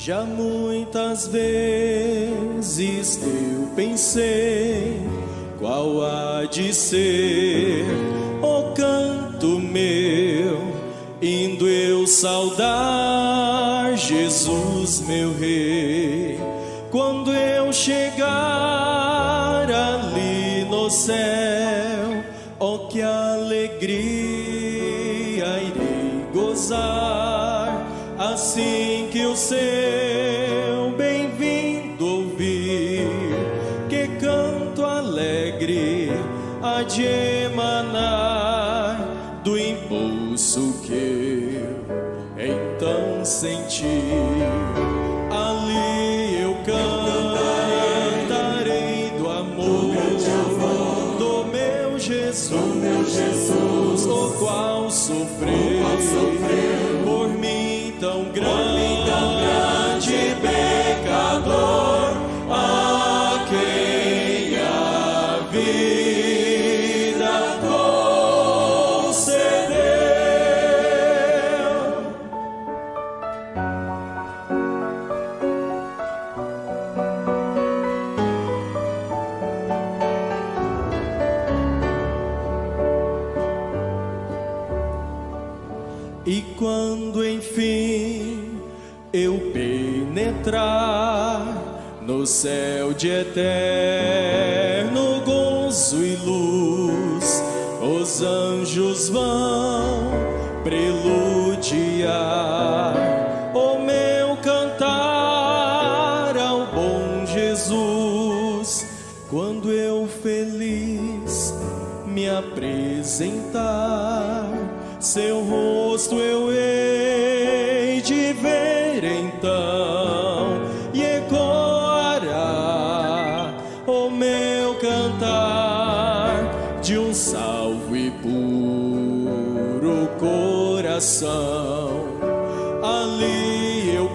Já muitas vezes eu pensei qual há de ser o canto meu, indo eu saudar Jesus, meu Rei. Quando eu chegar ali no céu, oh, que alegria irei gozar, assim que o seu bem-vindo ouvir, que canto alegre há de emanar do impulso que eu então senti. Ali eu cantarei do amor do meu Jesus, o qual sofreu por mim tão grande pecador, a quem a vida concedeu. E quando enfim eu penetrar no céu de eterno gozo e luz, os anjos vão preludiar o meu cantar ao bom Jesus. Quando eu feliz me apresentar, seu rosto eu hei de ver então, e ecoará o meu cantar de um salvo e puro coração. Ali eu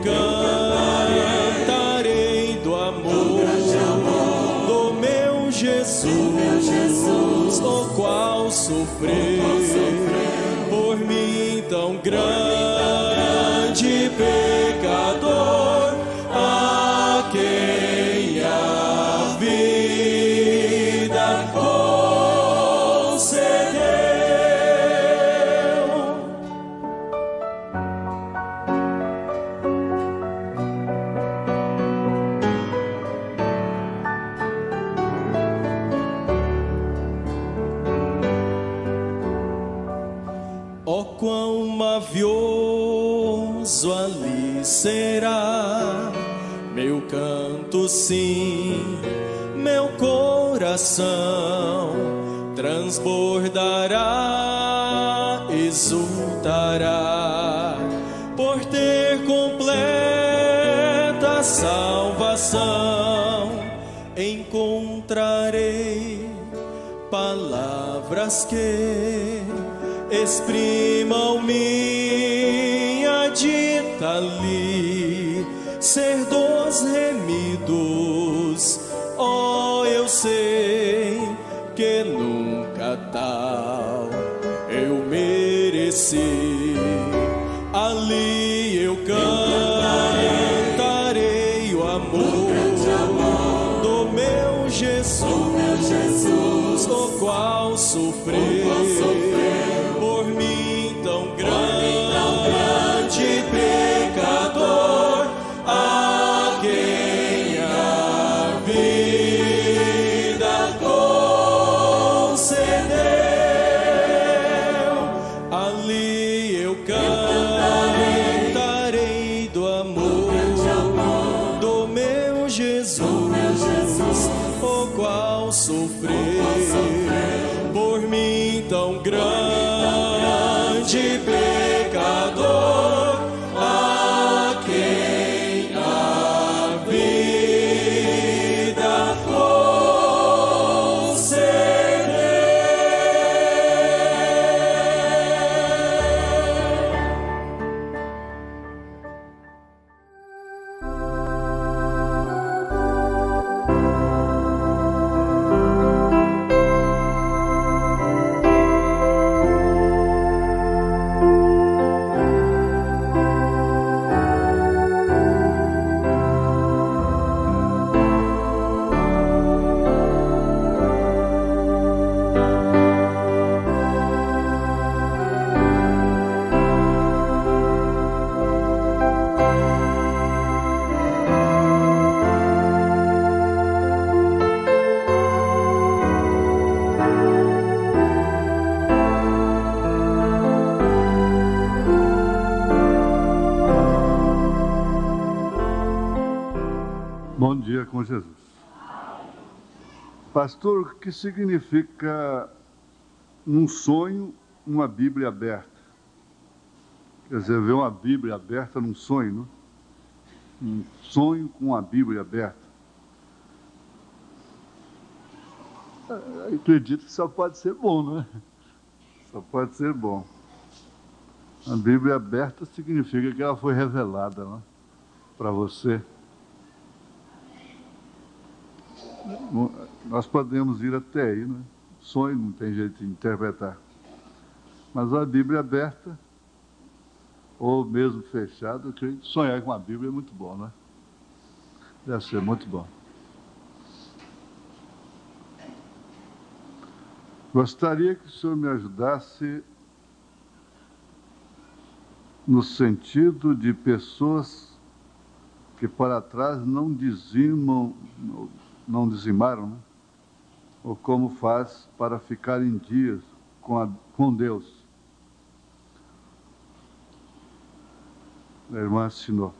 cantarei do amor do meu Jesus, o qual sofreu por mim tão grande pecador, a quem a vida concedeu. Oh, quão mavioso ali será meu canto, sim, meu coração transbordará, exultará por ter completa salvação. Encontrarei palavras que exprimam minha dita ali, ser dos remidos. Oh, eu sei que nunca tal eu mereci. Ali eu cantarei o amor do meu Jesus, o qual sofreu por mim tão grande pecador, a quem a vida concedeu. Ali eu cantarei do amor do meu Jesus, o qual sofreu por mim tão grande pecador, a quem a vida concedeu. Senhor Jesus. Pastor, o que significa num sonho uma Bíblia aberta? Quer dizer, ver uma Bíblia aberta num sonho, não? Um sonho com uma Bíblia aberta. Eu acredito que só pode ser bom, né? Só pode ser bom. A Bíblia aberta significa que ela foi revelada, né, para você. Nós podemos ir até aí, né? Sonho não tem jeito de interpretar. Mas a Bíblia aberta, ou mesmo fechada, eu creio que sonhar com a Bíblia é muito bom, né? Deve ser muito bom. Gostaria que o senhor me ajudasse no sentido de pessoas que para trás não dizimaram, né? Ou como faz para ficar em dias com Deus. A irmã assinou.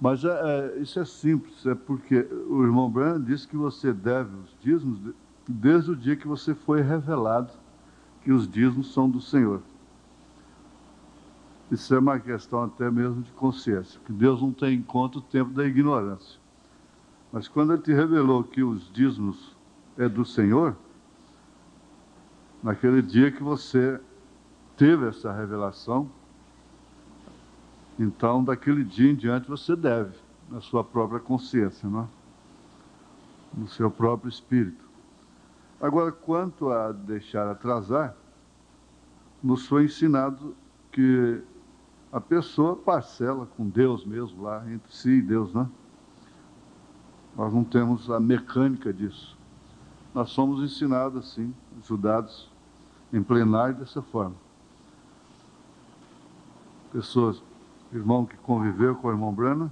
Mas isso é simples, é porque o irmão Branham disse que você deve os dízimos desde o dia que você foi revelado que os dízimos são do Senhor. Isso é uma questão até mesmo de consciência, que Deus não tem em conta o tempo da ignorância. Mas quando Ele te revelou que os dízimos é do Senhor, naquele dia que você teve essa revelação, então daquele dia em diante você deve, na sua própria consciência, não é? No seu próprio espírito. Agora, quanto a deixar atrasar, nos foi ensinado que a pessoa parcela com Deus mesmo, lá entre si e Deus, né? Nós não temos a mecânica disso. Nós somos ensinados assim, ajudados em plenário dessa forma. Pessoas, irmão que conviveu com o irmão Branham,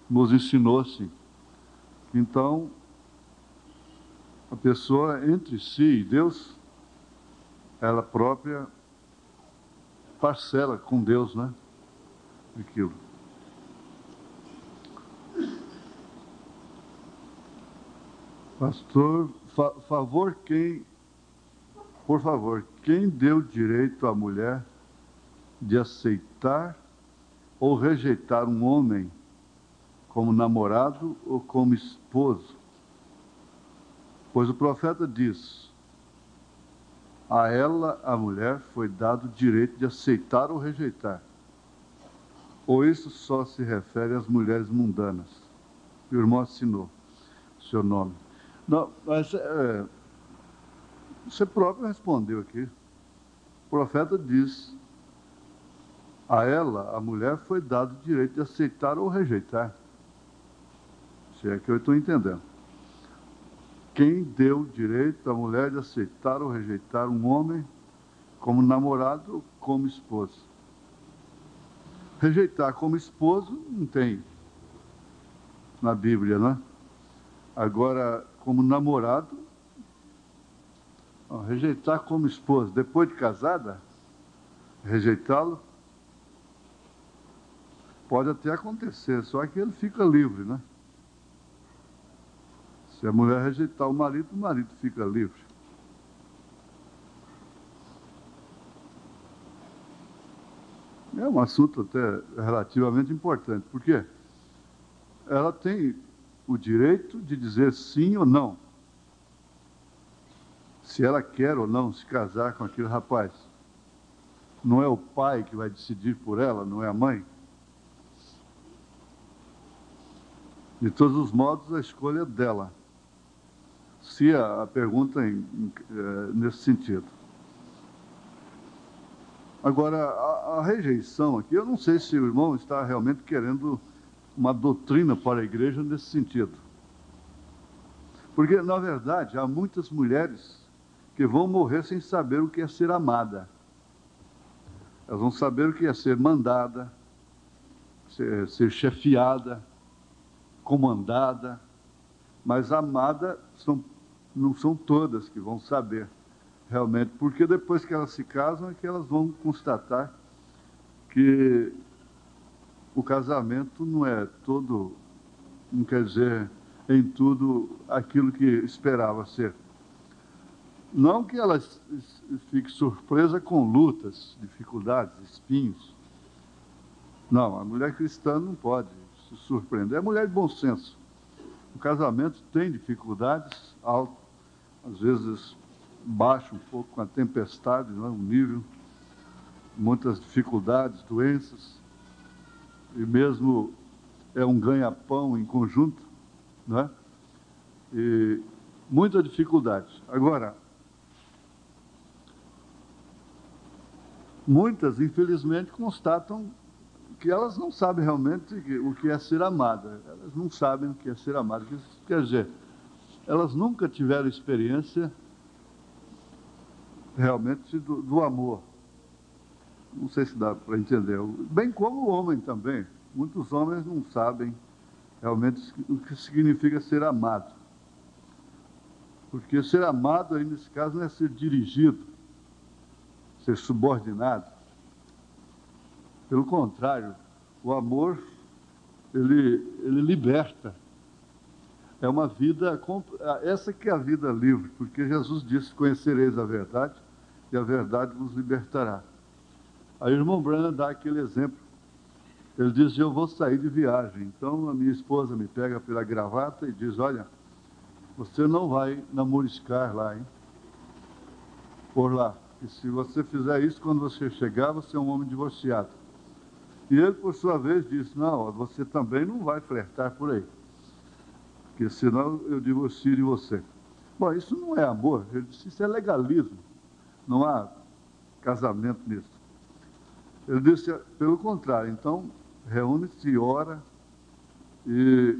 nos ensinou assim. Então, a pessoa entre si e Deus, ela própria parcela com Deus, né? Aquilo. Pastor, por favor, quem deu direito à mulher de aceitar ou rejeitar um homem como namorado ou como esposo? Pois o profeta diz: a ela, a mulher, foi dado o direito de aceitar ou rejeitar. Ou isso só se refere às mulheres mundanas? O irmão assinou o seu nome. Não, mas você próprio respondeu aqui. O profeta diz: a ela, a mulher, foi dado o direito de aceitar ou rejeitar. Se é que eu estou entendendo. Quem deu o direito à mulher de aceitar ou rejeitar um homem como namorado ou como esposo? Rejeitar como esposo não tem na Bíblia, né? Agora, como namorado, rejeitar como esposo, depois de casada, rejeitá-lo, pode até acontecer, só que ele fica livre, né? Se a mulher rejeitar o marido fica livre. É um assunto até relativamente importante, porque ela tem o direito de dizer sim ou não, se ela quer ou não se casar com aquele rapaz. Não é o pai que vai decidir por ela, não é a mãe. De todos os modos, a escolha é dela. Se a pergunta nesse sentido. Agora, a rejeição aqui, eu não sei se o irmão está realmente querendo uma doutrina para a igreja nesse sentido. Porque, na verdade, há muitas mulheres que vão morrer sem saber o que é ser amada. Elas vão saber o que é ser mandada, ser chefiada, comandada, mas amada não são todas que vão saber realmente, porque depois que elas se casam é que elas vão constatar que o casamento não é todo, não quer dizer em tudo aquilo que esperava ser. Não que ela fique surpresa com lutas, dificuldades, espinhos. Não, a mulher cristã não pode se surpreender. É mulher de bom senso. O casamento tem dificuldades, alto, às vezes baixo um pouco com a tempestade, não é? Um nível, muitas dificuldades, doenças, e mesmo é um ganha-pão em conjunto, não é? E muita dificuldade. Agora, muitas, infelizmente, constatam que elas não sabem realmente o que é ser amada. Elas não sabem o que é ser amada. Isso quer dizer, elas nunca tiveram experiência realmente do amor. Não sei se dá para entender. Bem como o homem também. Muitos homens não sabem realmente o que significa ser amado. Porque ser amado, aí nesse caso, não é ser dirigido, ser subordinado. Pelo contrário, o amor, ele liberta. É uma vida, essa que é a vida livre, porque Jesus disse, conhecereis a verdade, e a verdade vos libertará. Aí o irmão Branham dá aquele exemplo. Ele diz, eu vou sair de viagem. Então a minha esposa me pega pela gravata e diz, olha, você não vai namoriscar lá, hein? Por lá. E se você fizer isso, quando você chegar, você é um homem divorciado. E ele, por sua vez, disse, não, você também não vai flertar por aí, porque senão eu divorcio de você. Bom, isso não é amor, ele disse, isso é legalismo, não há casamento nisso. Ele disse, pelo contrário, então, reúne-se, ora, e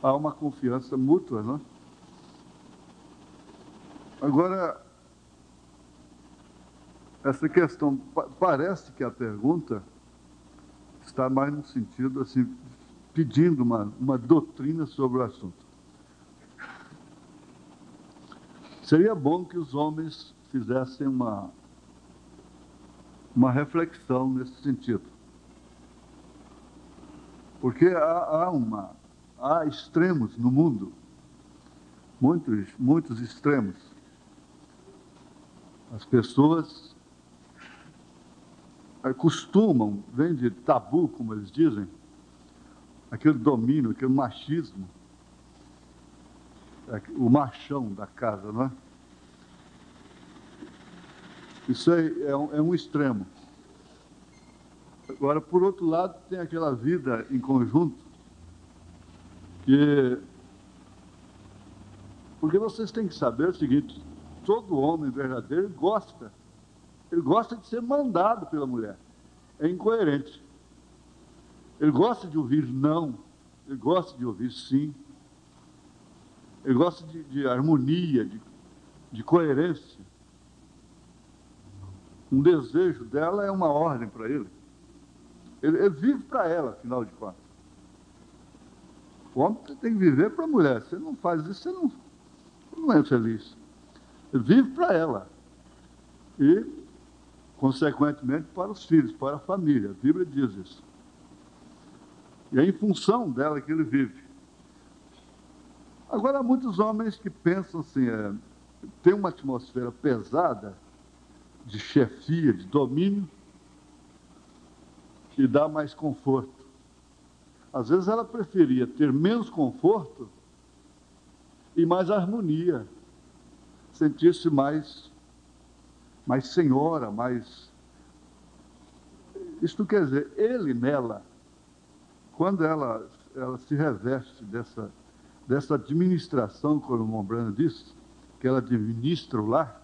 há uma confiança mútua, não é? Agora, essa questão, parece que a pergunta está mais no sentido, assim, pedindo uma doutrina sobre o assunto. Seria bom que os homens fizessem uma reflexão nesse sentido. Porque há extremos no mundo, muitos extremos. As pessoas costumam, vem de tabu, como eles dizem, aquele domínio, aquele machismo, o machão da casa, não é? Isso aí é um extremo. Agora, por outro lado, tem aquela vida em conjunto que... Porque vocês têm que saber o seguinte, todo homem verdadeiro gosta de ser mandado pela mulher. É incoerente. Ele gosta de ouvir não, ele gosta de ouvir sim, ele gosta de harmonia, de coerência. Um desejo dela é uma ordem para ele. Ele vive para ela, afinal de contas. O homem tem que viver para a mulher. Você não faz isso, você não é feliz. Ele vive para ela. E, consequentemente, para os filhos, para a família. A Bíblia diz isso. E é em função dela que ele vive. Agora, há muitos homens que pensam assim, tem uma atmosfera pesada de chefia, de domínio, que dá mais conforto. Às vezes ela preferia ter menos conforto e mais harmonia, sentir-se mais senhora, mais... Isto quer dizer, ele nela, quando ela se reveste dessa administração, como o irmão Branham disse, que ela administra o lar,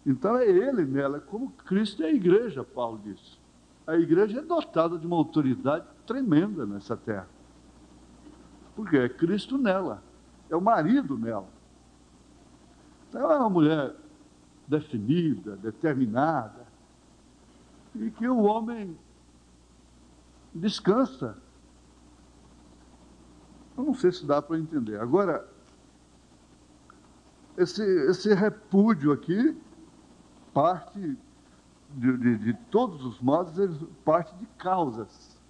então é ele nela, como Cristo é a igreja, Paulo disse. A igreja é dotada de uma autoridade tremenda nessa terra. Porque é Cristo nela, é o marido nela. Então ela é uma mulher definida, determinada, e que o homem descansa. Eu não sei se dá para entender. Agora, esse repúdio aqui parte, de todos os modos, ele parte de causas.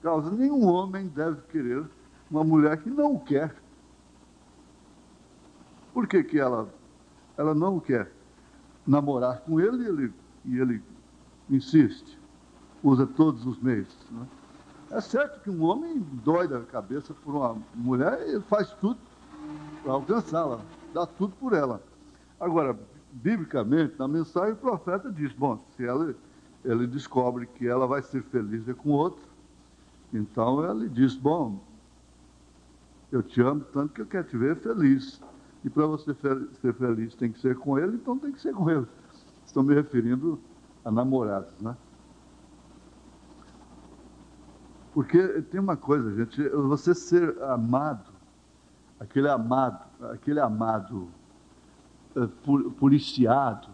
causa. Nenhum homem deve querer uma mulher que não o quer. Por que que ela não quer namorar com ele e ele insiste, usa todos os meios, né? É certo que um homem dói da cabeça por uma mulher, ele faz tudo para alcançá-la, dá tudo por ela. Agora, biblicamente, na mensagem, o profeta diz, bom, se ele descobre que ela vai ser feliz com outro, então ele diz, bom, eu te amo tanto que eu quero te ver feliz. E para você ser feliz tem que ser com ele, então tem que ser com ele. Estou me referindo a namorados, né? Porque tem uma coisa, gente, você ser amado, aquele amado policiado,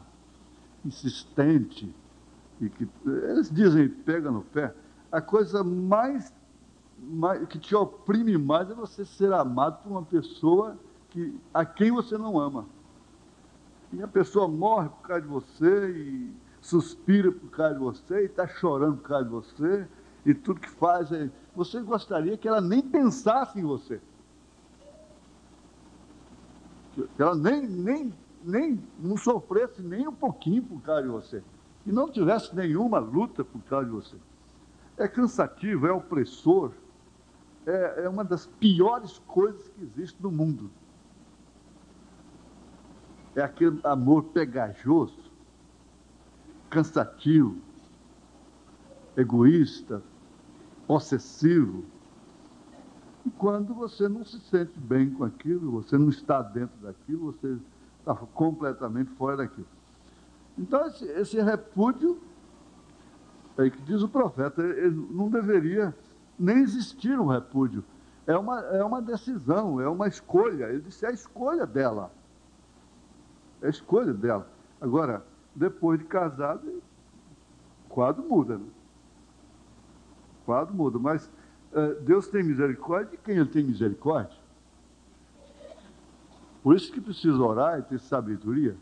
insistente, e que eles dizem, pega no pé, a coisa mais que te oprime mais é você ser amado por uma pessoa a quem você não ama. E a pessoa morre por causa de você, e suspira por causa de você, e está chorando por causa de você, e tudo que faz é... Você gostaria que ela nem pensasse em você. Que ela nem não sofresse nem um pouquinho por causa de você. E não tivesse nenhuma luta por causa de você. É cansativo, é opressor, é uma das piores coisas que existe no mundo. É aquele amor pegajoso, cansativo, egoísta, possessivo. E quando você não se sente bem com aquilo, você não está dentro daquilo, você está completamente fora daquilo. Então, esse repúdio, é que diz o profeta, não deveria nem existir um repúdio. É uma decisão, é uma escolha. Ele disse, é a escolha dela. É a escolha dela. Agora, depois de casado, o quadro muda, né? O quadro muda, mas Deus tem misericórdia de quem Ele tem misericórdia. Por isso que precisa orar e ter sabedoria,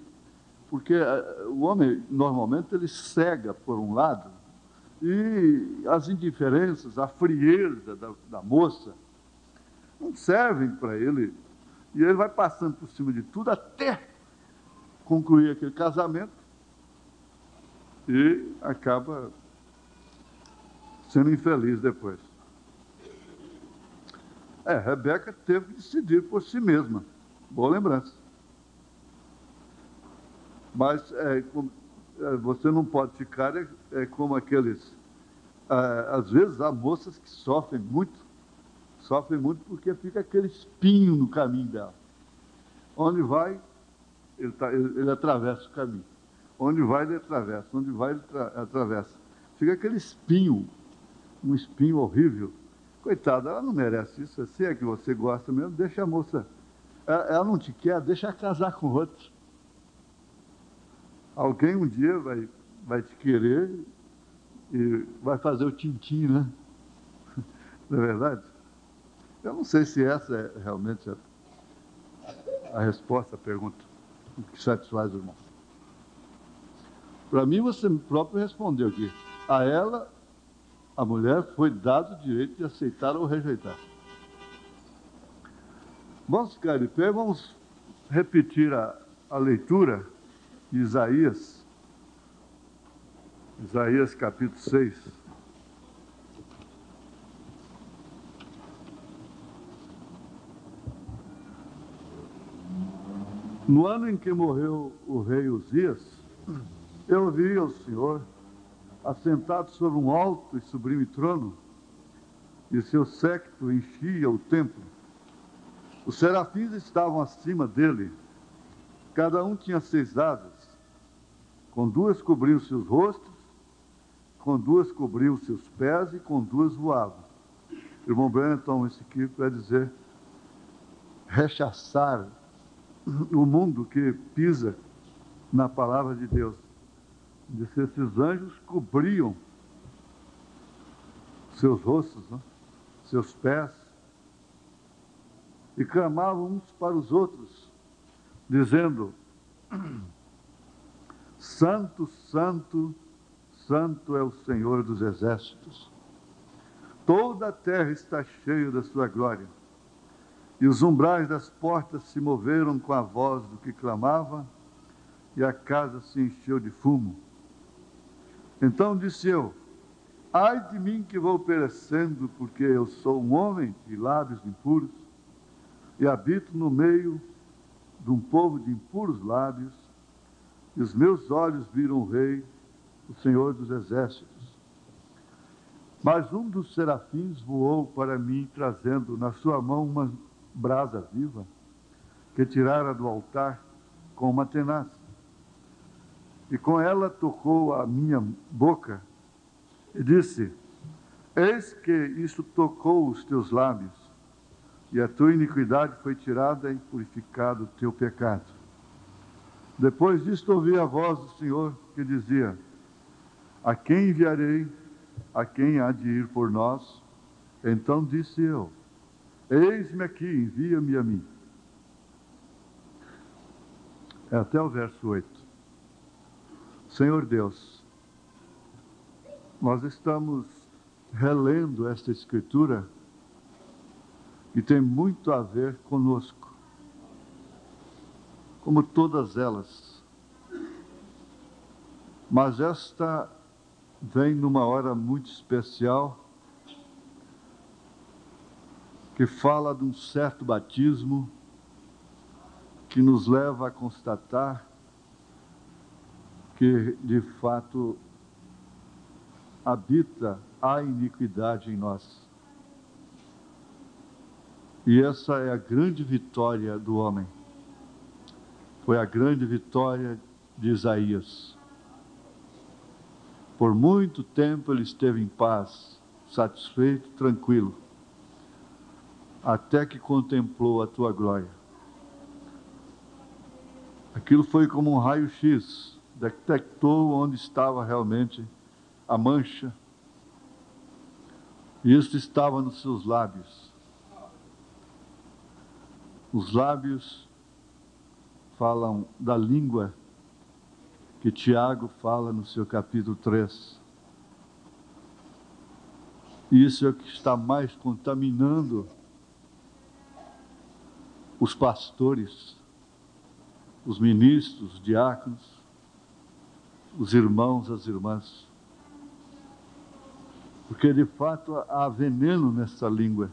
porque o homem, normalmente, ele cega por um lado, e as indiferenças, a frieza da moça, não servem para ele, e ele vai passando por cima de tudo até concluir aquele casamento e acaba sendo infeliz depois. Rebeca teve que decidir por si mesma. Boa lembrança. Mas você não pode ficar como aqueles... às vezes há moças que sofrem muito porque fica aquele espinho no caminho dela. Onde vai, ele atravessa o caminho. Onde vai, ele atravessa. Onde vai, ele atravessa. Fica aquele espinho, um espinho horrível. Coitada, ela não merece isso. Se é que você gosta mesmo, deixa a moça. Ela não te quer, deixa ela casar com outro. Alguém um dia vai te querer e vai fazer o tintim, né? Não é verdade? Eu não sei se essa é realmente a resposta à pergunta que satisfaz o irmão. Para mim, você próprio respondeu aqui. A ela, a mulher, foi dado o direito de aceitar ou rejeitar. Vamos ficar de pé, vamos repetir a leitura de Isaías. Isaías capítulo 6. No ano em que morreu o rei Uzias, eu vi o Senhor assentado sobre um alto e sublime trono, e seu séquito enchia o templo. Os serafins estavam acima dele, cada um tinha 6 asas, com 2 cobriam seus rostos, com 2 cobriam seus pés e com 2 voavam. Irmão Brenton, isso aqui quer dizer rechaçar o mundo que pisa na palavra de Deus. Diz, esses anjos cobriam seus rostos, né? Seus pés, e clamavam uns para os outros, dizendo, Santo, Santo, Santo é o Senhor dos exércitos. Toda a terra está cheia da sua glória. E os umbrais das portas se moveram com a voz do que clamava, e a casa se encheu de fumo. Então disse eu: ai de mim que vou perecendo, porque eu sou um homem de lábios impuros, e habito no meio de um povo de impuros lábios, e os meus olhos viram o Rei, o Senhor dos Exércitos. Mas um dos serafins voou para mim, trazendo na sua mão uma brasa viva, que tirara do altar com uma tenaz. E com ela tocou a minha boca e disse: eis que isto tocou os teus lábios, e a tua iniquidade foi tirada e purificado o teu pecado. Depois disto ouvi a voz do Senhor que dizia: a quem enviarei? A quem há de ir por nós? Então disse eu: eis-me aqui, envia-me a mim. É até o verso 8. Senhor Deus, nós estamos relendo esta escritura que tem muito a ver conosco, como todas elas. Mas esta vem numa hora muito especial, que fala de um certo batismo, que nos leva a constatar que, de fato, habita a iniquidade em nós. E essa é a grande vitória do homem. Foi a grande vitória de Isaías. Por muito tempo ele esteve em paz, satisfeito, tranquilo, até que contemplou a tua glória. Aquilo foi como um raio-x, detectou onde estava realmente a mancha, e isso estava nos seus lábios. Os lábios falam da língua que Tiago fala no seu capítulo 3. E isso é o que está mais contaminando os pastores, os ministros, os diáconos, os irmãos, as irmãs. Porque, de fato, há veneno nessa língua,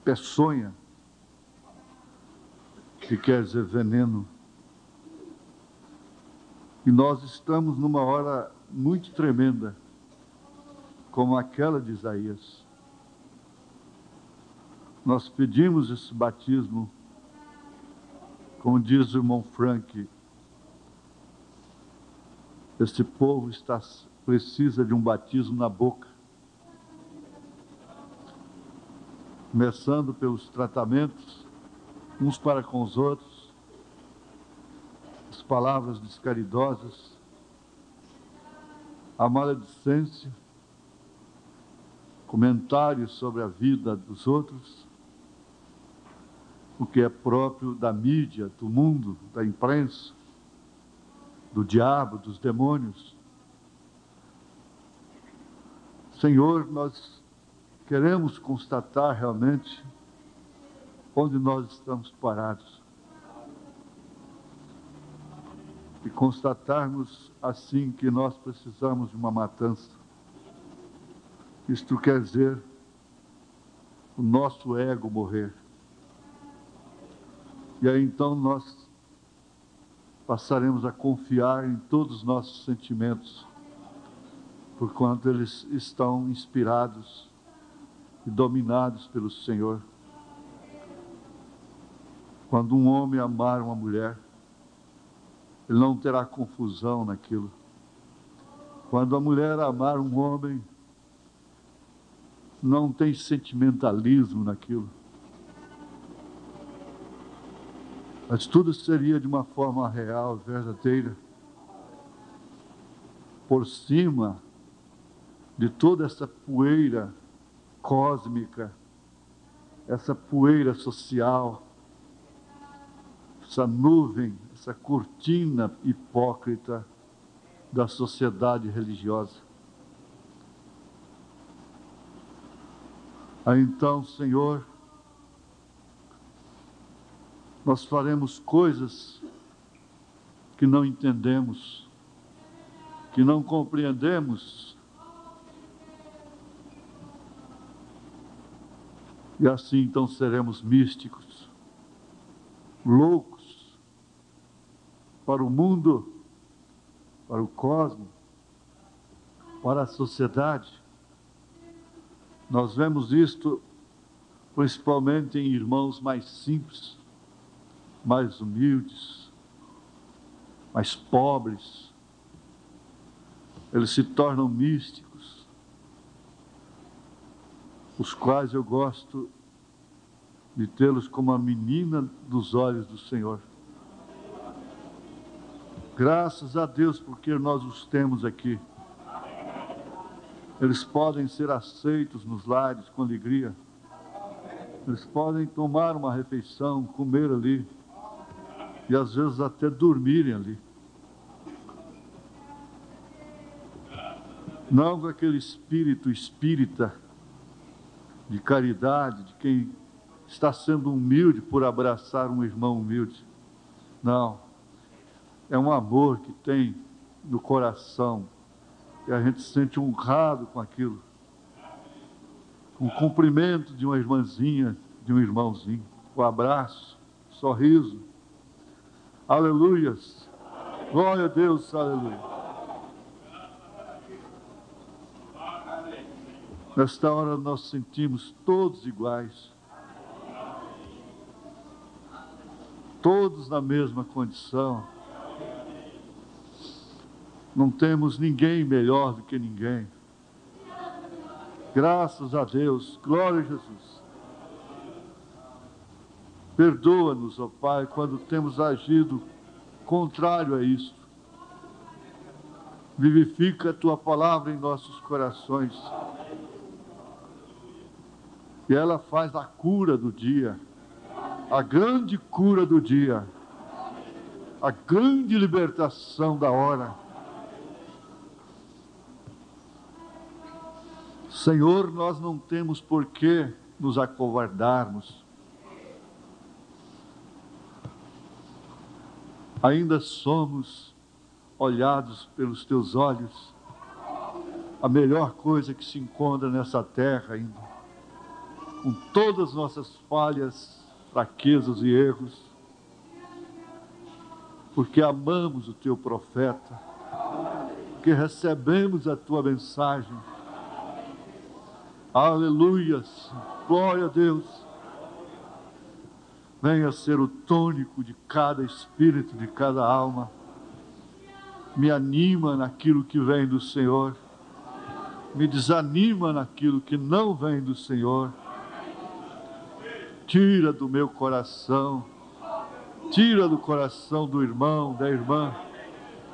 peçonha, que quer dizer veneno. E nós estamos numa hora muito tremenda, como aquela de Isaías. Nós pedimos esse batismo, como diz o irmão Frank, este povo precisa de um batismo na boca, começando pelos tratamentos, uns para com os outros, as palavras descaridosas, a maledicência, comentários sobre a vida dos outros, o que é próprio da mídia, do mundo, da imprensa, do diabo, dos demônios. Senhor, nós queremos constatar realmente onde nós estamos parados. E constatarmos assim que nós precisamos de uma matança. Isto quer dizer o nosso ego morrer. E aí então nós passaremos a confiar em todos os nossos sentimentos, porquanto eles estão inspirados e dominados pelo Senhor. Quando um homem amar uma mulher, ele não terá confusão naquilo. Quando a mulher amar um homem, não tem sentimentalismo naquilo. Mas tudo seria de uma forma real, verdadeira, por cima de toda essa poeira cósmica, essa poeira social, essa nuvem, essa cortina hipócrita da sociedade religiosa. Aí então, Senhor, nós faremos coisas que não entendemos, que não compreendemos, e assim então seremos místicos, loucos, para o mundo, para o cosmos, para a sociedade. Nós vemos isto principalmente em irmãos mais simples, mais humildes, mais pobres. Eles se tornam místicos, os quais eu gosto de tê-los como a menina dos olhos do Senhor. Graças a Deus, porque nós os temos aqui. Eles podem ser aceitos nos lares com alegria. Eles podem tomar uma refeição, comer ali, e às vezes até dormirem ali. Não com aquele espírito espírita de caridade, de quem está sendo humilde por abraçar um irmão humilde. Não. É um amor que tem no coração, e a gente se sente honrado com aquilo. Com o cumprimento de uma irmãzinha, de um irmãozinho, o abraço, o sorriso. Aleluias. Glória a Deus, aleluia. Nesta hora nós sentimos todos iguais. Todos na mesma condição. Não temos ninguém melhor do que ninguém. Graças a Deus, glória a Jesus. Perdoa-nos, ó Pai, quando temos agido contrário a isto. Vivifica a Tua palavra em nossos corações. E ela faz a cura do dia, a grande cura do dia, a grande libertação da hora. Senhor, nós não temos por que nos acovardarmos. Ainda somos olhados pelos Teus olhos, a melhor coisa que se encontra nessa terra ainda, com todas as nossas falhas, fraquezas e erros, porque amamos o Teu profeta, porque recebemos a Tua mensagem. Aleluias, glória a Deus. Venha ser o tônico de cada espírito, de cada alma. Me anima naquilo que vem do Senhor. Me desanima naquilo que não vem do Senhor. Tira do meu coração, tira do coração do irmão, da irmã,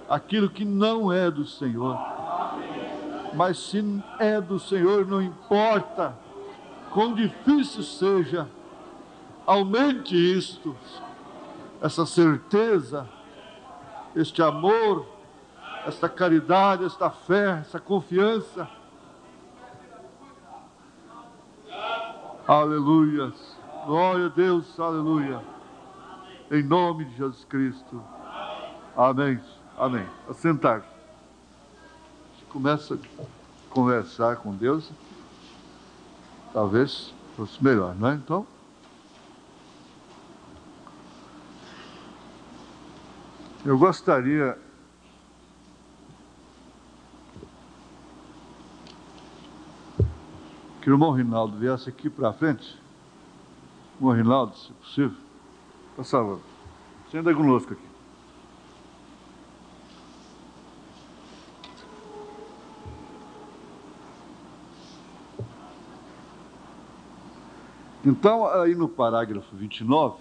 aquilo que não é do Senhor. Mas se é do Senhor, não importa quão difícil seja, aumente isto, essa certeza, este amor, esta caridade, esta fé, essa confiança. Aleluia, glória a Deus, aleluia, em nome de Jesus Cristo, amém, amém. Assentar-se. Começa a conversar com Deus, talvez fosse melhor, não é? Então, eu gostaria que o irmão Rinaldo viesse aqui para frente. Irmão Rinaldo, se possível, por favor, senta conosco aqui. Então, aí no parágrafo 29,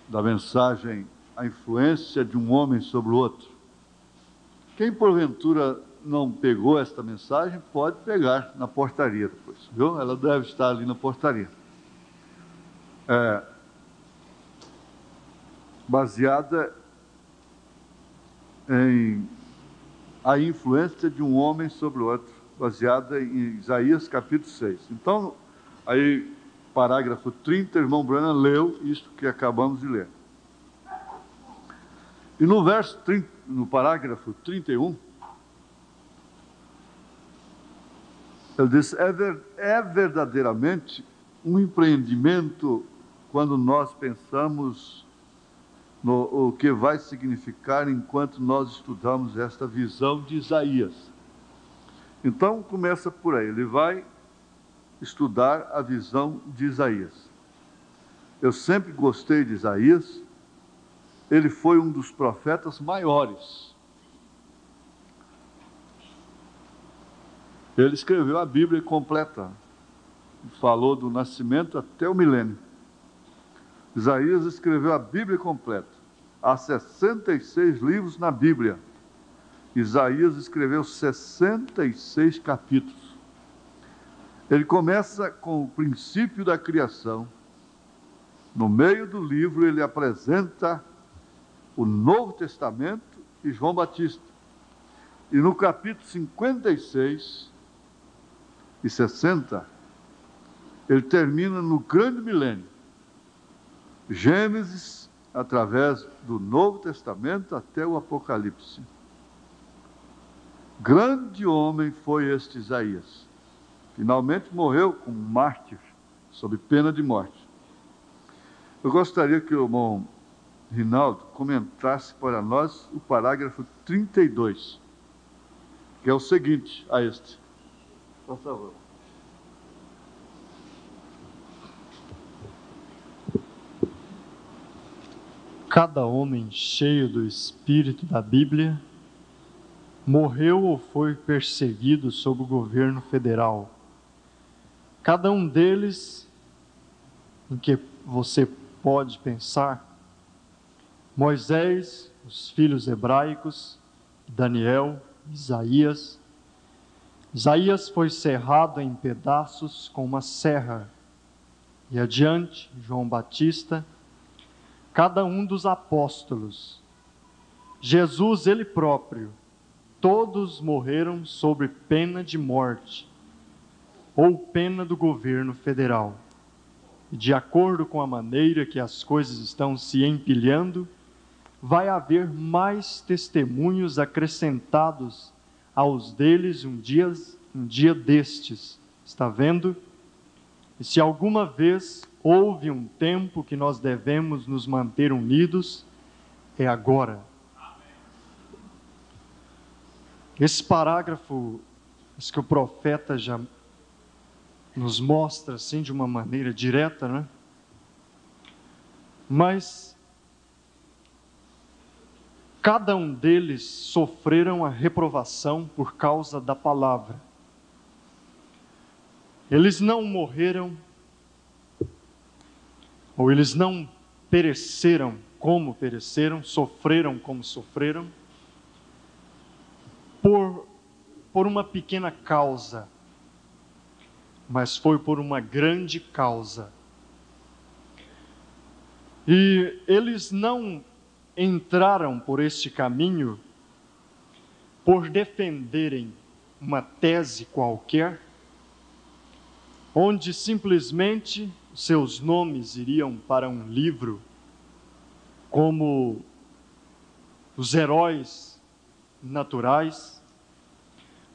da mensagem, a influência de um homem sobre o outro. Quem porventura não pegou esta mensagem, pode pegar na portaria depois, viu? Ela deve estar ali na portaria. Baseada em a influência de um homem sobre o outro. baseada em Isaías capítulo 6. Então, aí, parágrafo 30, irmão Branham leu isto que acabamos de ler. E no verso 30, no parágrafo 31, ele diz: é verdadeiramente um empreendimento quando nós pensamos no o que vai significar enquanto nós estudamos esta visão de Isaías. Então, começa por aí, ele vai estudar a visão de Isaías. Eu sempre gostei de Isaías, ele foi um dos profetas maiores. Ele escreveu a Bíblia completa, falou do nascimento até o milênio. Isaías escreveu a Bíblia completa. Há 66 livros na Bíblia. Isaías escreveu 66 capítulos. Ele começa com o princípio da criação. No meio do livro, ele apresenta o Novo Testamento e João Batista. E no capítulo 56 e 60, ele termina no grande milênio. Gênesis, através do Novo Testamento até o Apocalipse. Grande homem foi este Isaías. Finalmente morreu como mártir, sob pena de morte. Eu gostaria que o irmão Rinaldo comentasse para nós o parágrafo 32, que é o seguinte a este. Por favor. Cada homem cheio do Espírito da Bíblia morreu ou foi perseguido sob o governo federal. Cada um deles, em que você pode pensar: Moisés, os filhos hebraicos, Daniel, Isaías. Isaías foi serrado em pedaços com uma serra. E adiante, João Batista, cada um dos apóstolos, Jesus ele próprio, todos morreram sob pena de morte, ou pena do governo federal. E de acordo com a maneira que as coisas estão se empilhando, vai haver mais testemunhos acrescentados aos deles um dia destes. Está vendo? E se alguma vez houve um tempo que nós devemos nos manter unidos, é agora. Esse parágrafo, que o profeta já nos mostra assim de uma maneira direta, né? Mas cada um deles sofreram a reprovação por causa da palavra. Eles não morreram, ou eles não pereceram como pereceram, sofreram como sofreram, por uma pequena causa, mas foi por uma grande causa. E eles não entraram por este caminho por defenderem uma tese qualquer, onde simplesmente seus nomes iriam para um livro, como os heróis naturais,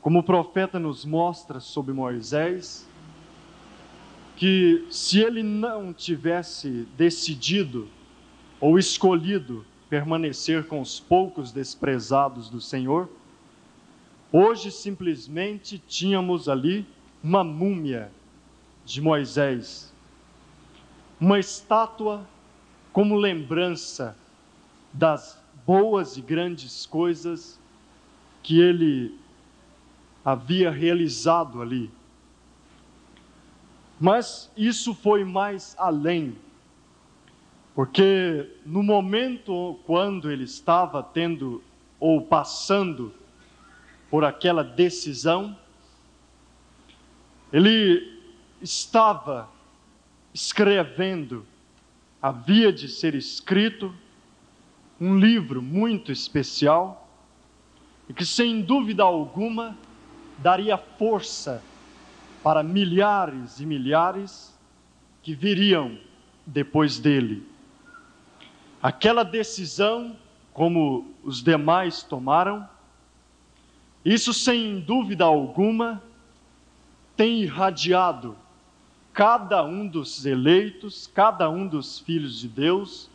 como o profeta nos mostra sobre Moisés, que se ele não tivesse decidido ou escolhido permanecer com os poucos desprezados do Senhor, hoje simplesmente tínhamos ali uma múmia de Moisés, uma estátua como lembrança das boas e grandes coisas que ele havia realizado ali. Mas isso foi mais além, porque no momento quando ele estava tendo ou passando por aquela decisão, ele estava escrevendo, havia de ser escrito um livro muito especial, e que sem dúvida alguma daria força para milhares e milhares que viriam depois dele. Aquela decisão, como os demais tomaram, isso sem dúvida alguma tem irradiado cada um dos eleitos, cada um dos filhos de Deus,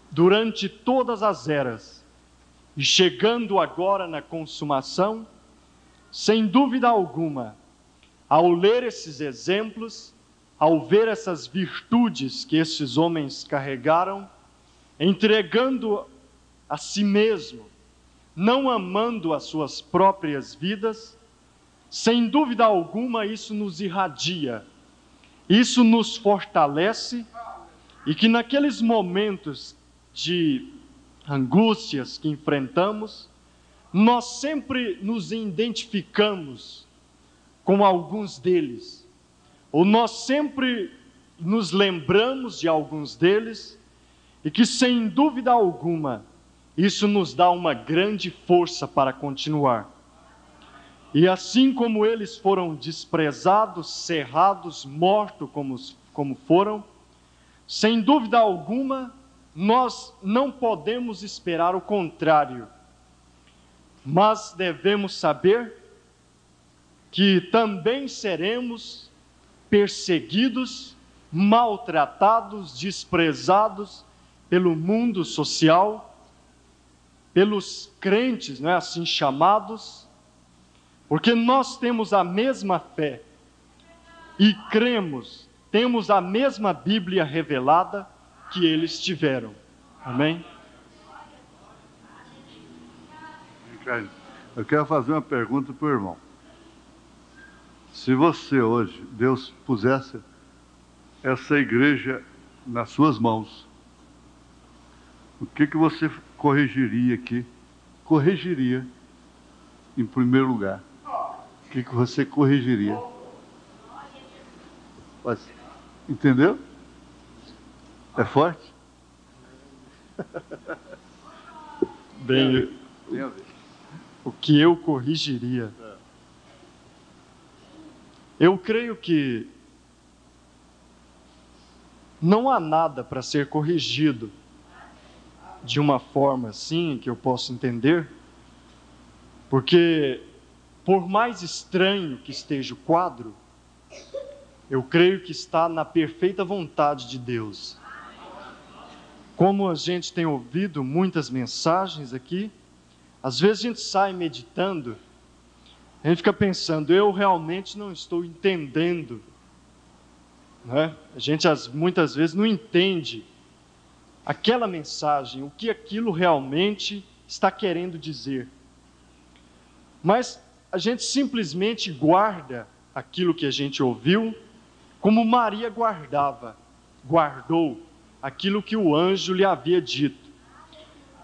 durante todas as eras, e chegando agora na consumação, sem dúvida alguma, ao ler esses exemplos, ao ver essas virtudes que esses homens carregaram, entregando a si mesmo, não amando as suas próprias vidas, sem dúvida alguma isso nos irradia, isso nos fortalece, e que naqueles momentos de angústias que enfrentamos, nós sempre nos identificamos com alguns deles, ou nós sempre nos lembramos de alguns deles, e que sem dúvida alguma, isso nos dá uma grande força para continuar. E assim como eles foram desprezados, cerrados, mortos como foram, sem dúvida alguma, nós não podemos esperar o contrário, mas devemos saber que também seremos perseguidos, maltratados, desprezados pelo mundo social, pelos crentes, não é assim chamados, porque nós temos a mesma fé e cremos, temos a mesma Bíblia revelada que eles tiveram. Amém? Eu quero fazer uma pergunta para o irmão. Se você hoje, Deus pusesse essa igreja nas suas mãos, o que você corrigiria aqui? Corrigiria, em primeiro lugar. O que você corrigiria? Entendeu? É forte? Bem, o que eu corrigiria? Eu creio que não há nada para ser corrigido de uma forma assim que eu possa entender, porque por mais estranho que esteja o quadro, eu creio que está na perfeita vontade de Deus. Como a gente tem ouvido muitas mensagens aqui, às vezes a gente sai meditando, a gente fica pensando, eu realmente não estou entendendo, né? A gente muitas vezes não entende aquela mensagem, o que aquilo realmente está querendo dizer. Mas a gente simplesmente guarda aquilo que a gente ouviu, como Maria guardou aquilo que o anjo lhe havia dito.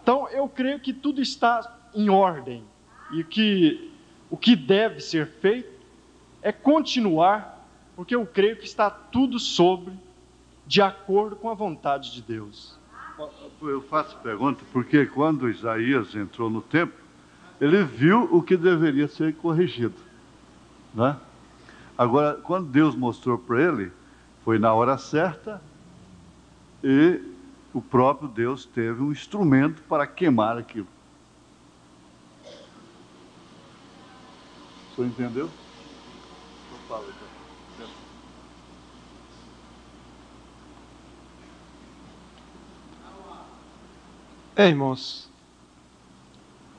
Então, eu creio que tudo está em ordem, e que o que deve ser feito é continuar, porque eu creio que está tudo de acordo com a vontade de Deus. Eu faço pergunta porque quando Isaías entrou no templo, ele viu o que deveria ser corrigido, né? Agora, quando Deus mostrou para ele, foi na hora certa, e o próprio Deus teve um instrumento para queimar aquilo. O senhor entendeu? Então fala, então. Irmãos,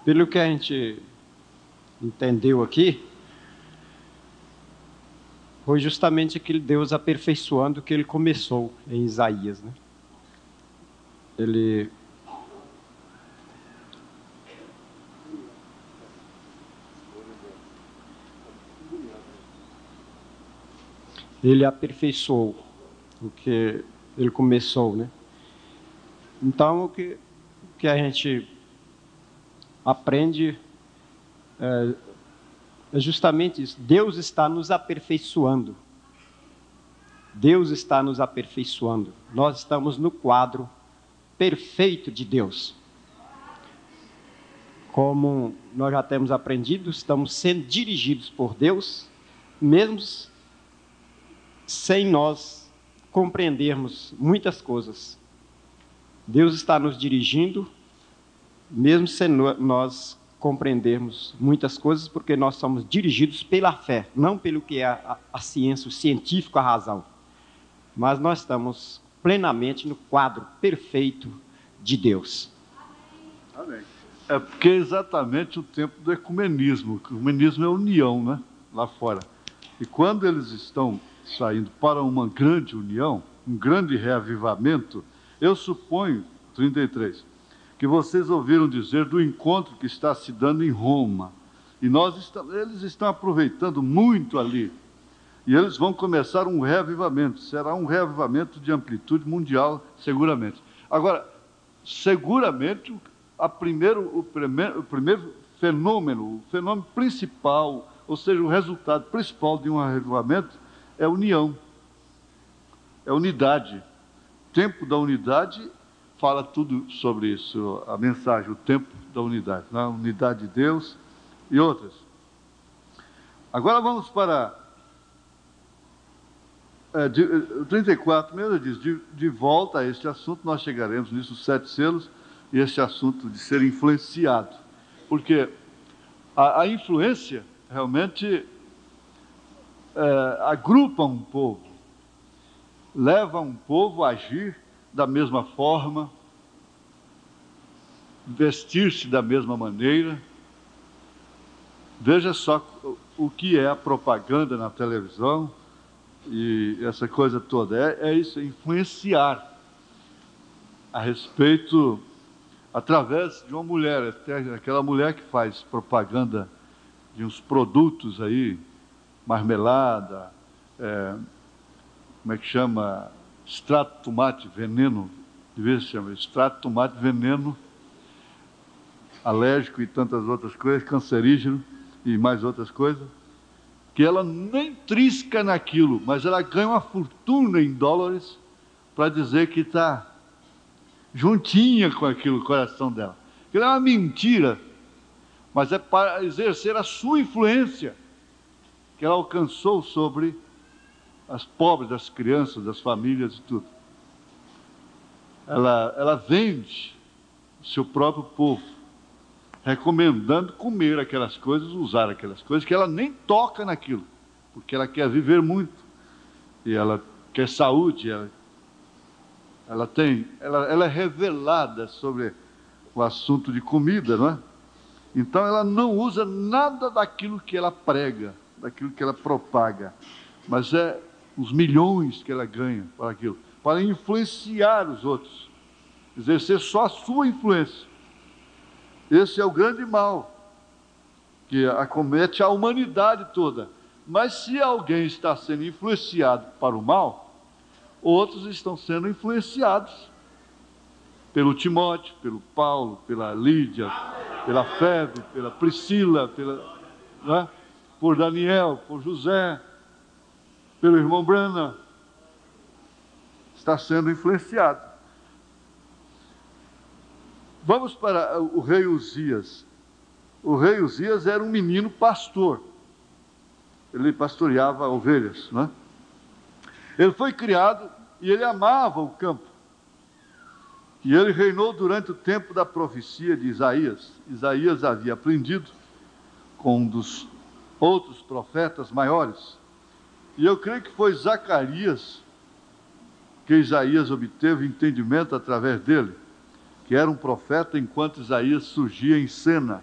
pelo que a gente entendeu aqui, foi justamente aquele Deus aperfeiçoando que ele começou em Isaías, né? Ele aperfeiçoou o que ele começou, né? Então, o que a gente aprende é justamente isso. Deus está nos aperfeiçoando. Deus está nos aperfeiçoando. Nós estamos no quadro perfeito de Deus. como nós já temos aprendido, estamos sendo dirigidos por Deus, mesmo sem nós compreendermos muitas coisas. Deus está nos dirigindo, mesmo sem nós compreendermos muitas coisas, porque nós somos dirigidos pela fé, não pelo que é a ciência, o científico, a razão. Mas nós estamos plenamente no quadro perfeito de Deus. Amém. É porque é exatamente o tempo do ecumenismo. O ecumenismo é união, né? Lá fora. E quando eles estão saindo para uma grande união, um grande reavivamento, eu suponho, 33, que vocês ouviram dizer do encontro que está se dando em Roma. E eles estão aproveitando muito ali. E eles vão começar um reavivamento. Será um reavivamento de amplitude mundial, seguramente. Agora, seguramente, o primeiro fenômeno, o fenômeno principal, ou seja, o resultado principal de um reavivamento é a união, é a unidade. O tempo da unidade fala tudo sobre isso, a mensagem, o tempo da unidade, né? A unidade de Deus e outras. Agora vamos para 34, mesmo diz, de volta a este assunto, nós chegaremos nisso, os 7 selos, e esse assunto de ser influenciado. Porque a influência realmente agrupa um povo, leva um povo a agir da mesma forma, vestir-se da mesma maneira. Veja só o que é a propaganda na televisão e essa coisa toda. É isso, é influenciar a respeito, através de uma mulher, até aquela mulher que faz propaganda de uns produtos aí, marmelada, como é que chama? Extrato de tomate veneno, de vez se chama extrato de tomate veneno, alérgico e tantas outras coisas, cancerígeno e mais outras coisas, que ela nem trisca naquilo, mas ela ganha uma fortuna em dólares para dizer que está juntinha com aquilo, o coração dela. Aquilo é uma mentira, mas é para exercer a sua influência que ela alcançou sobre as pobres, as crianças, as famílias e tudo. Ela vende o seu próprio povo, recomendando comer aquelas coisas, usar aquelas coisas, que ela nem toca naquilo, porque ela quer viver muito, e ela quer saúde, ela é revelada sobre o assunto de comida, não é? Então ela não usa nada daquilo que ela prega, daquilo que ela propaga, mas é os milhões que ela ganha para aquilo, para influenciar os outros, exercer só a sua influência. Esse é o grande mal que acomete a humanidade toda. Mas se alguém está sendo influenciado para o mal, outros estão sendo influenciados pelo Timóteo, pelo Paulo, pela Lídia, pela Febe, pela Priscila, né? Por Daniel, por José, pelo irmão Branham. Está sendo influenciado. Vamos para o rei Uzias. O rei Uzias era um menino pastor. Ele pastoreava ovelhas, né? Ele foi criado e ele amava o campo. E ele reinou durante o tempo da profecia de Isaías. Isaías havia aprendido com um dos outros profetas maiores. E eu creio que foi Zacarias que Isaías obteve entendimento através dele, que era um profeta enquanto Isaías surgia em cena.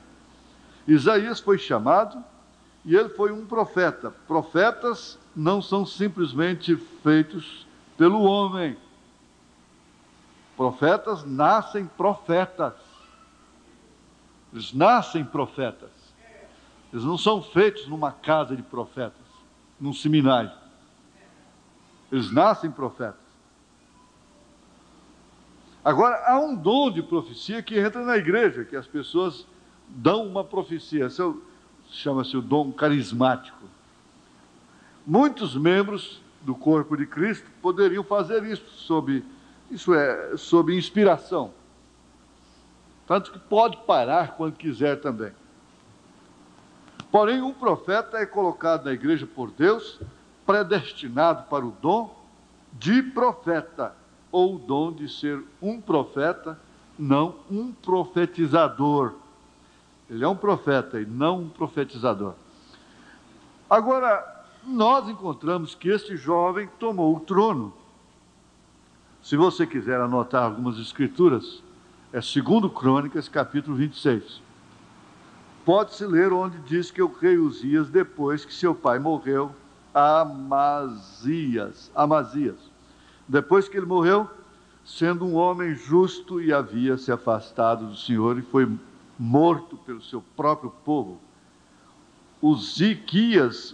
Isaías foi chamado e ele foi um profeta. Profetas não são simplesmente feitos pelo homem. Profetas nascem profetas. Eles nascem profetas. Eles não são feitos numa casa de profetas, num seminário. Eles nascem profetas. Agora, há um dom de profecia que entra na igreja, que as pessoas dão uma profecia. Chama-se o dom carismático. Muitos membros do corpo de Cristo poderiam fazer isso sob inspiração. tanto que pode parar quando quiser também. Porém, um profeta é colocado na igreja por Deus, predestinado para o dom de profeta, ou o dom de ser um profeta, não um profetizador. Ele é um profeta e não um profetizador. Agora, nós encontramos que este jovem tomou o trono. Se você quiser anotar algumas escrituras, é 2 Crônicas, capítulo 26. Pode-se ler onde diz que o rei Uzias, depois que seu pai morreu, Amazias, depois que ele morreu, sendo um homem justo e havia se afastado do Senhor e foi morto pelo seu próprio povo, Uzias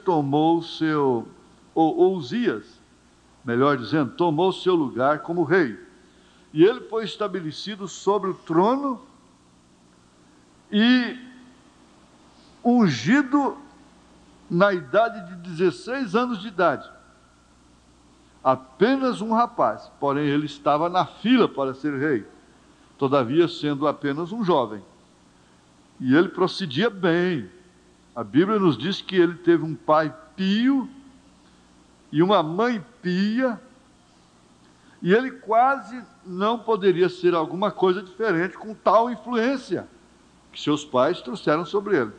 tomou seu, ou Uzias, melhor dizendo, tomou seu lugar como rei. E ele foi estabelecido sobre o trono e ungido na idade de 16 anos de idade. Apenas um rapaz, porém ele estava na fila para ser rei, todavia sendo apenas um jovem. E ele procedia bem. A Bíblia nos diz que ele teve um pai pio e uma mãe pia, e ele quase não poderia ser alguma coisa diferente com tal influência que seus pais trouxeram sobre ele,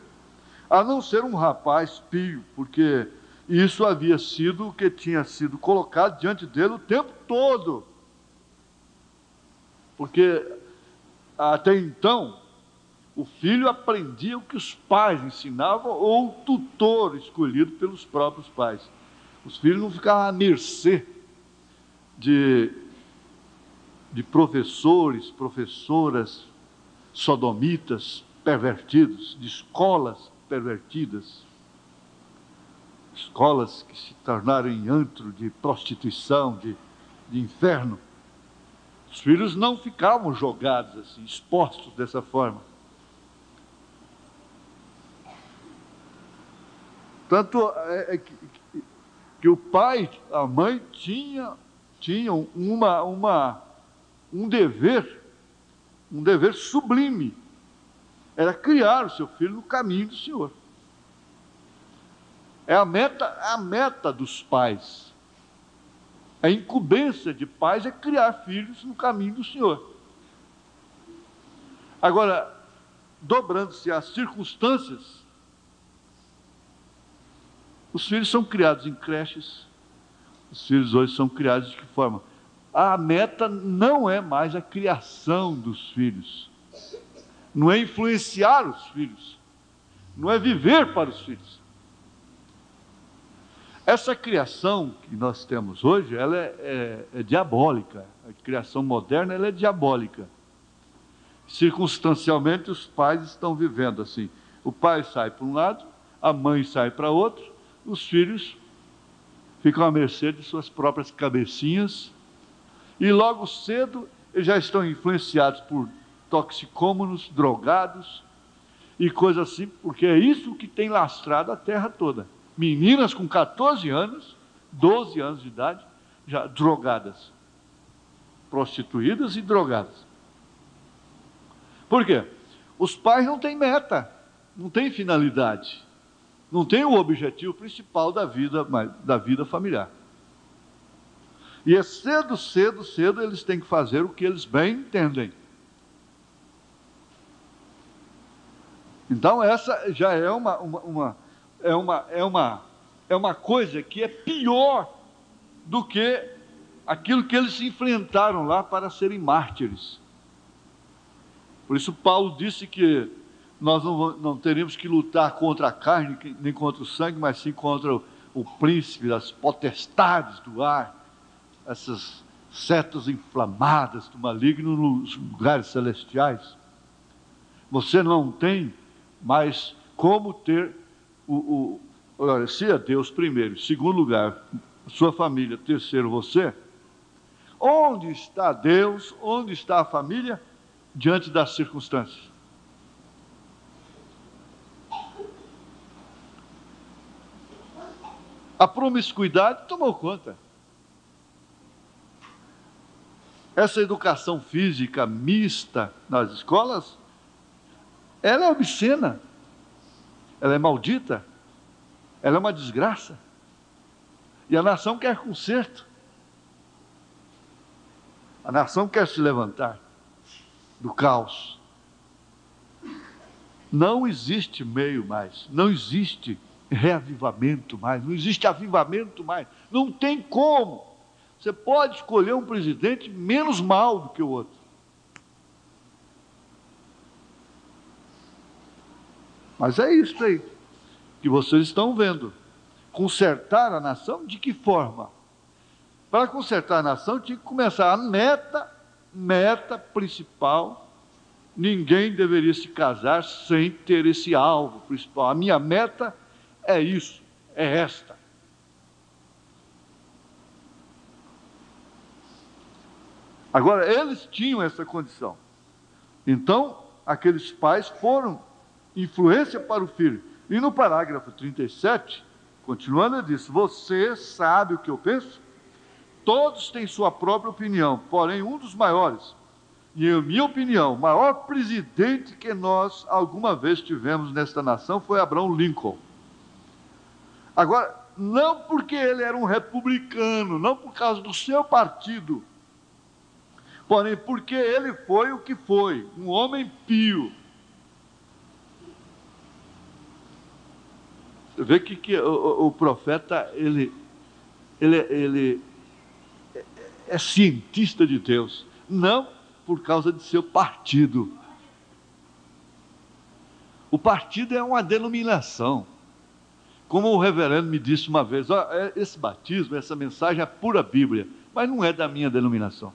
a não ser um rapaz pio, porque isso havia sido o que tinha sido colocado diante dele o tempo todo. Porque até então, o filho aprendia o que os pais ensinavam ou o tutor escolhido pelos próprios pais. Os filhos não ficavam à mercê de professores, professoras sodomitas, pervertidos, de escolas pervertidas, escolas que se tornaram em antro de prostituição, de inferno. Os filhos não ficavam jogados assim, expostos dessa forma. Tanto que o pai, a mãe tinham um dever sublime, era criar o seu filho no caminho do Senhor. É a meta dos pais. A incumbência de pais é criar filhos no caminho do Senhor. Agora, dobrando-se as circunstâncias, os filhos são criados em creches. Os filhos hoje são criados de que forma? A meta não é mais a criação dos filhos, não é influenciar os filhos, não é viver para os filhos. Essa criação que nós temos hoje, ela é diabólica. A criação moderna, ela é diabólica. Circunstancialmente, os pais estão vivendo assim. O pai sai para um lado, a mãe sai para outro, os filhos ficam à mercê de suas próprias cabecinhas, e logo cedo eles já estão influenciados por toxicômanos, drogados e coisas assim, porque é isso que tem lastrado a terra toda. Meninas com 14 anos, 12 anos de idade, já drogadas, prostituídas e drogadas. Por quê? Os pais não têm meta, não têm finalidade, não têm o objetivo principal da vida familiar. E é cedo eles têm que fazer o que eles bem entendem. Então essa já é uma coisa que é pior do que aquilo que eles enfrentaram lá para serem mártires. Por isso Paulo disse que nós não teríamos que lutar contra a carne, nem contra o sangue, mas sim contra o príncipe, as potestades do ar, essas setas inflamadas do maligno nos lugares celestiais. Você não tem mais como ter olha, se é Deus primeiro, segundo lugar, sua família, terceiro você, onde está Deus, onde está a família, diante das circunstâncias? A promiscuidade tomou conta. Essa educação física mista nas escolas, ela é obscena, ela é maldita, ela é uma desgraça. E a nação quer conserto. A nação quer se levantar do caos. Não existe meio mais, não existe reavivamento mais, não existe avivamento mais, não tem como. Você pode escolher um presidente menos mal do que o outro. Mas é isso aí que vocês estão vendo. Consertar a nação de que forma? Para consertar a nação tinha que começar a meta principal. Ninguém deveria se casar sem ter esse alvo principal. A minha meta é isso, é esta. Agora, eles tinham essa condição. Então, aqueles pais foram influência para o filho. E no parágrafo 37, continuando, ele diz: você sabe o que eu penso? Todos têm sua própria opinião, porém um dos maiores, e em minha opinião, o maior presidente que nós alguma vez tivemos nesta nação foi Abraham Lincoln. Agora, não porque ele era um republicano, não por causa do seu partido, porém porque ele foi o que foi, um homem pio. Você vê que o profeta, ele é cientista de Deus, não por causa de seu partido. O partido é uma denominação. Como o reverendo me disse uma vez, esse batismo, essa mensagem é pura Bíblia, mas não é da minha denominação.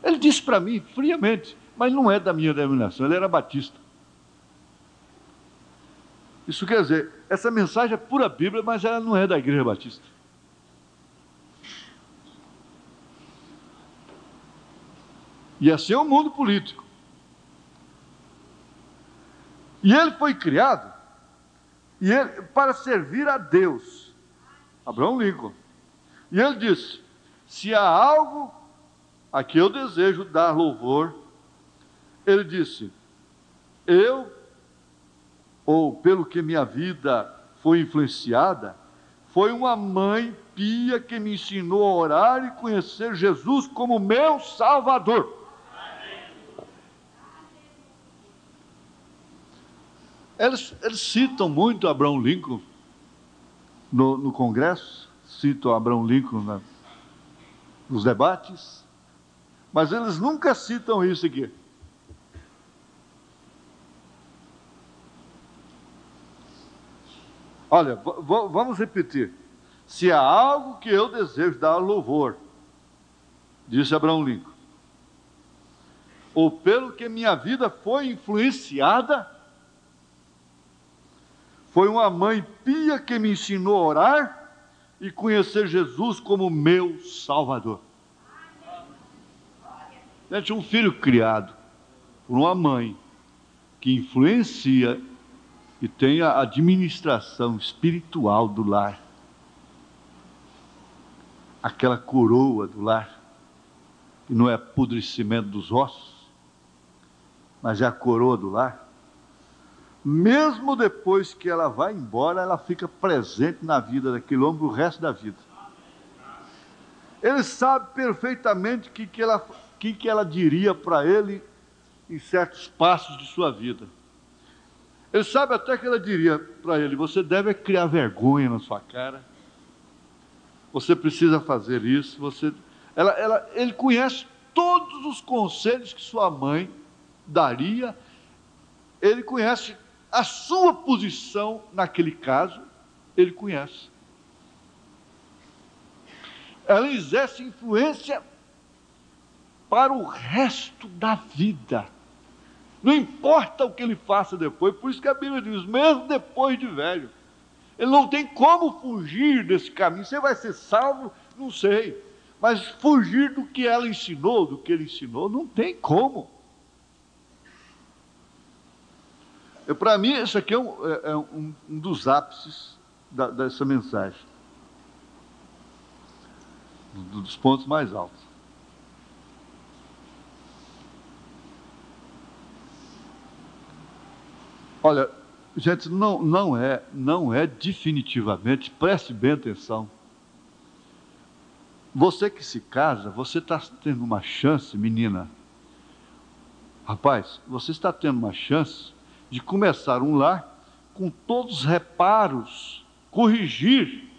Ele disse para mim, friamente, mas não é da minha denominação, ele era batista. Isso quer dizer, essa mensagem é pura Bíblia, mas ela não é da Igreja Batista. E assim é o mundo político. E ele foi criado para servir a Deus. Abraham Lincoln. E ele disse: se há algo a que eu desejo dar louvor, ele disse, pelo que minha vida foi influenciada, foi uma mãe pia que me ensinou a orar e conhecer Jesus como meu Salvador. Eles citam muito Abraham Lincoln no Congresso, citam Abraham Lincoln nos debates, mas eles nunca citam isso aqui. Olha, vamos repetir. Se há algo que eu desejo dar louvor, disse Abraham Lincoln, ou pelo que minha vida foi influenciada, foi uma mãe pia que me ensinou a orar e conhecer Jesus como meu Salvador. Gente, um filho criado por uma mãe que influencia e tem a administração espiritual do lar, aquela coroa do lar, que não é apodrecimento dos ossos, mas é a coroa do lar. Mesmo depois que ela vai embora, ela fica presente na vida daquele homem o resto da vida. Ele sabe perfeitamente o que ela diria para ele em certos passos de sua vida. Ele sabe até que ela diria para ele: você deve criar vergonha na sua cara, você precisa fazer isso. Ele conhece todos os conselhos que sua mãe daria, ele conhece a sua posição naquele caso, ele conhece. Ela exerce influência para o resto da vida. Não importa o que ele faça depois, por isso que a Bíblia diz, mesmo depois de velho, ele não tem como fugir desse caminho. Você vai ser salvo? Não sei. Mas fugir do que ela ensinou, do que ele ensinou, não tem como. Para mim, isso aqui é um dos ápices dessa mensagem. Dos pontos mais altos. Olha, gente, não é definitivamente, preste bem atenção. Você que se casa, você está tendo uma chance, menina. Rapaz, você está tendo uma chance de começar um lar com todos os reparos, corrigir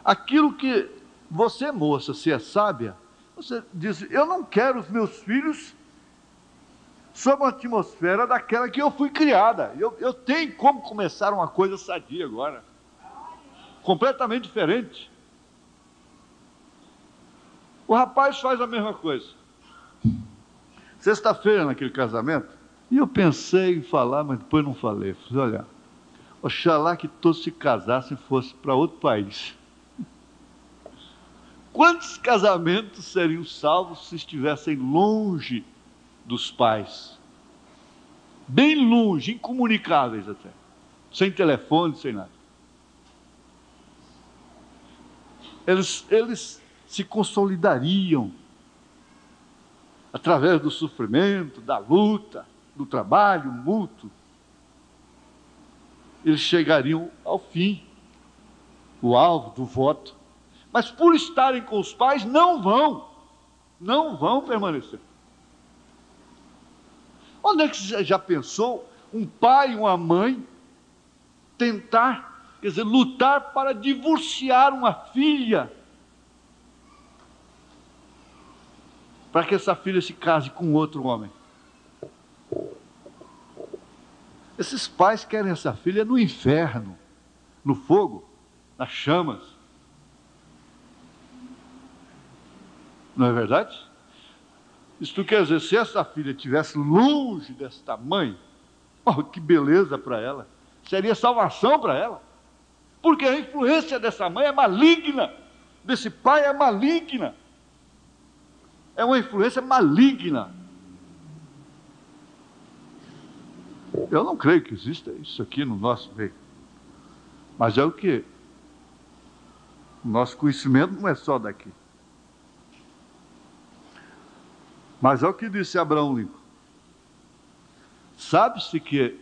aquilo que você, moça, se é sábia, você diz: eu não quero os meus filhos sob uma atmosfera daquela que eu fui criada. Eu tenho como começar uma coisa sadia agora, completamente diferente. O rapaz faz a mesma coisa. Sexta-feira, naquele casamento, e eu pensei em falar, mas depois não falei. Falei: olha, oxalá que todos se casassem e fossem para outro país. Quantos casamentos seriam salvos se estivessem longe dos pais? Bem longe, incomunicáveis até. Sem telefone, sem nada. Eles se consolidariam através do sofrimento, da luta, do trabalho mútuo. Eles chegariam ao fim, o alvo do voto. Mas por estarem com os pais, não vão permanecer. Onde é que você já pensou um pai e uma mãe tentar, quer dizer, lutar para divorciar uma filha, para que essa filha se case com outro homem? Esses pais querem essa filha no inferno, no fogo, nas chamas. Não é verdade? Isso quer dizer, se essa filha estivesse longe desta mãe, oh, que beleza para ela, seria salvação para ela, porque a influência dessa mãe é maligna, desse pai é maligna, é uma influência maligna. Eu não creio que exista isso aqui no nosso meio, mas é o que? O nosso conhecimento não é só daqui. Mas é o que disse Abraham Lincoln. Sabe-se que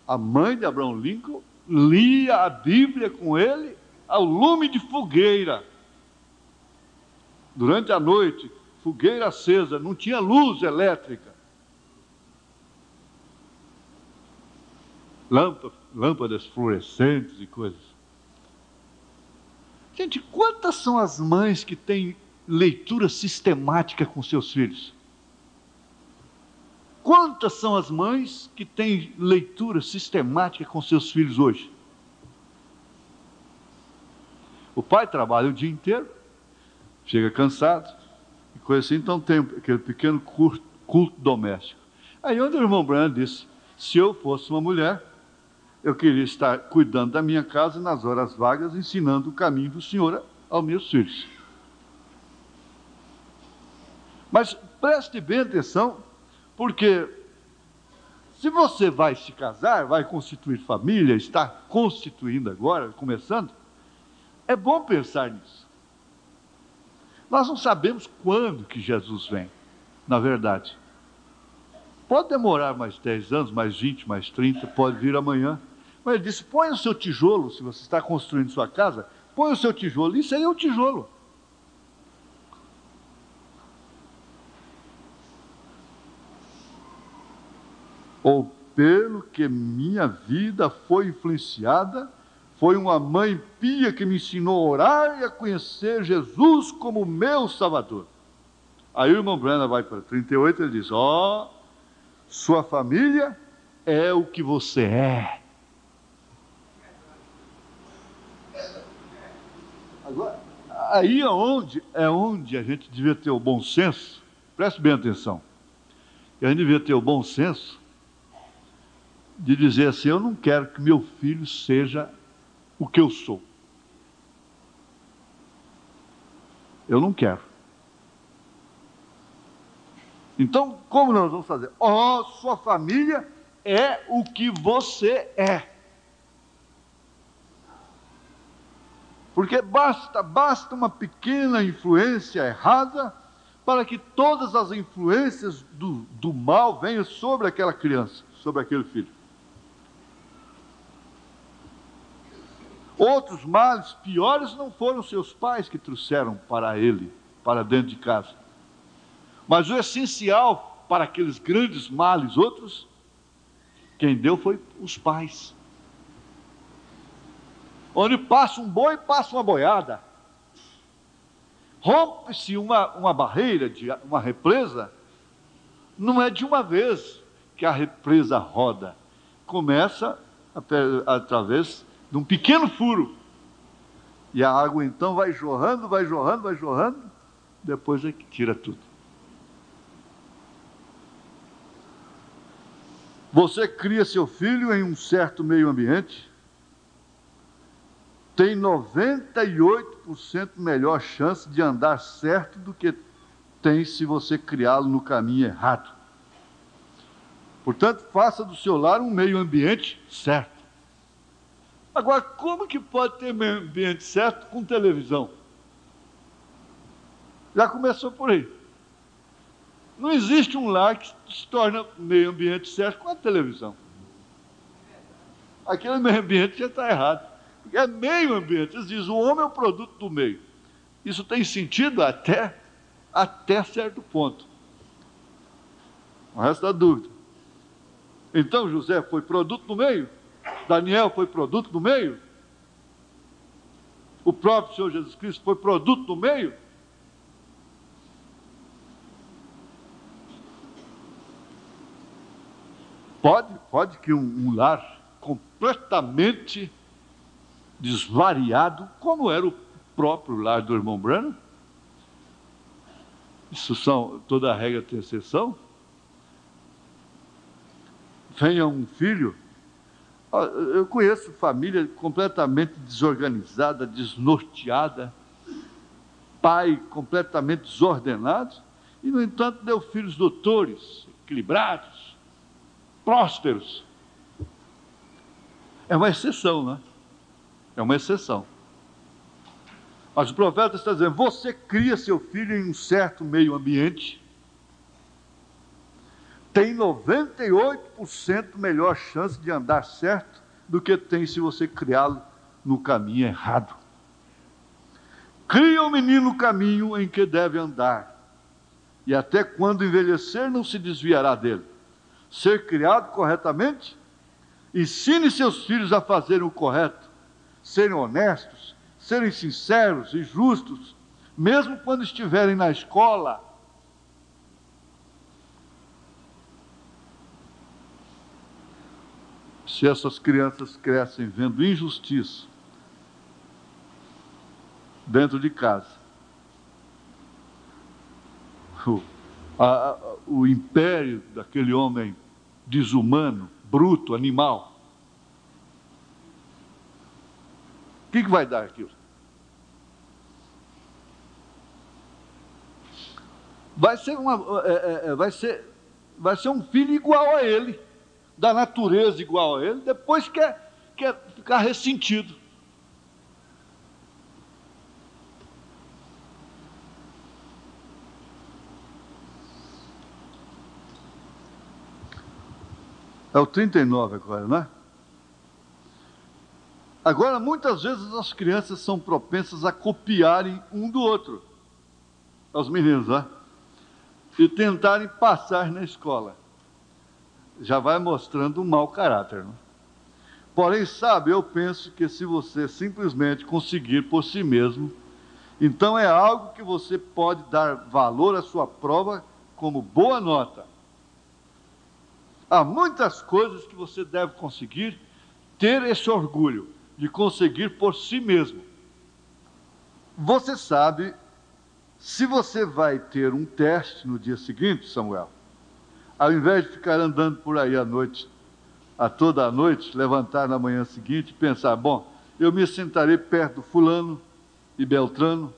a mãe de Abraham Lincoln lia a Bíblia com ele ao lume de fogueira. Durante a noite, fogueira acesa, não tinha luz elétrica. Lâmpadas fluorescentes e coisas. Gente, quantas são as mães que têm leitura sistemática com seus filhos? Quantas são as mães que têm leitura sistemática com seus filhos hoje? O pai trabalha o dia inteiro, chega cansado, e coisa assim, então tem aquele pequeno culto doméstico. Aí onde o irmão Branham disse: se eu fosse uma mulher, eu queria estar cuidando da minha casa nas horas vagas, ensinando o caminho do Senhor aos meus filhos. Mas preste bem atenção, porque se você vai se casar, vai constituir família, está constituindo agora, começando, é bom pensar nisso. Nós não sabemos quando que Jesus vem, na verdade. Pode demorar mais 10 anos, mais 20, mais 30, pode vir amanhã. Mas ele disse: põe o seu tijolo, se você está construindo sua casa, põe o seu tijolo, isso aí é o tijolo. Ou pelo que minha vida foi influenciada, foi uma mãe pia que me ensinou a orar e a conhecer Jesus como meu Salvador. Aí o irmão Branham vai para 38, ele diz: ó, sua família é o que você é. Agora, aí é onde a gente devia ter o bom senso, preste bem atenção, a gente devia ter o bom senso de dizer assim: eu não quero que meu filho seja o que eu sou. Eu não quero. Então, como nós vamos fazer? Ó, sua família é o que você é. Porque basta uma pequena influência errada para que todas as influências do mal venham sobre aquela criança, sobre aquele filho. Outros males piores não foram seus pais que trouxeram para ele, para dentro de casa. Mas o essencial para aqueles grandes males outros, quem deu foi os pais. Onde passa um boi, passa uma boiada. Rompe-se uma barreira, uma represa, não é de uma vez que a represa roda. Começa através de um pequeno furo. E a água então vai jorrando, vai jorrando, vai jorrando, depois é que tira tudo. Você cria seu filho em um certo meio ambiente, tem 98% melhor chance de andar certo do que tem se você criá-lo no caminho errado. Portanto, faça do seu lar um meio ambiente certo. Agora, como que pode ter meio ambiente certo com televisão? Já começou por aí. Não existe um lar que se torna meio ambiente certo com a televisão. Aquele meio ambiente já está errado. É meio ambiente. Eles dizem, o homem é o produto do meio. Isso tem sentido até certo ponto. O resto da dúvida. Então José foi produto do meio? Daniel foi produto do meio? O próprio Senhor Jesus Cristo foi produto do meio? Pode que um lar completamente desvariado, como era o próprio lar do irmão Branham, toda regra tem exceção, venha um filho, eu conheço família completamente desorganizada, desnorteada, pai completamente desordenado, e no entanto deu filhos doutores, equilibrados, prósperos. É uma exceção, né? É uma exceção. Mas o profeta está dizendo, você cria seu filho em um certo meio ambiente, tem 98% melhor chance de andar certo do que tem se você criá-lo no caminho errado. Cria o menino no caminho em que deve andar, e até quando envelhecer não se desviará dele. Ser criado corretamente, ensine seus filhos a fazerem o correto, serem honestos, serem sinceros e justos, mesmo quando estiverem na escola. Se essas crianças crescem vendo injustiça dentro de casa, o império daquele homem desumano, bruto, animal, o que vai dar aquilo? Vai ser um filho igual a ele, da natureza igual a ele, depois quer ficar ressentido. É o 39 agora, não é? Agora, muitas vezes as crianças são propensas a copiarem um do outro, os meninos, né? E tentarem passar na escola. Já vai mostrando um mau caráter, né? Porém, sabe, eu penso que se você simplesmente conseguir por si mesmo, então é algo que você pode dar valor à sua prova como boa nota. Há muitas coisas que você deve conseguir ter esse orgulho de conseguir por si mesmo. Você sabe, se você vai ter um teste no dia seguinte, Samuel, ao invés de ficar andando por aí à noite, toda a noite, levantar na manhã seguinte e pensar, bom, eu me sentarei perto do fulano e Beltrano,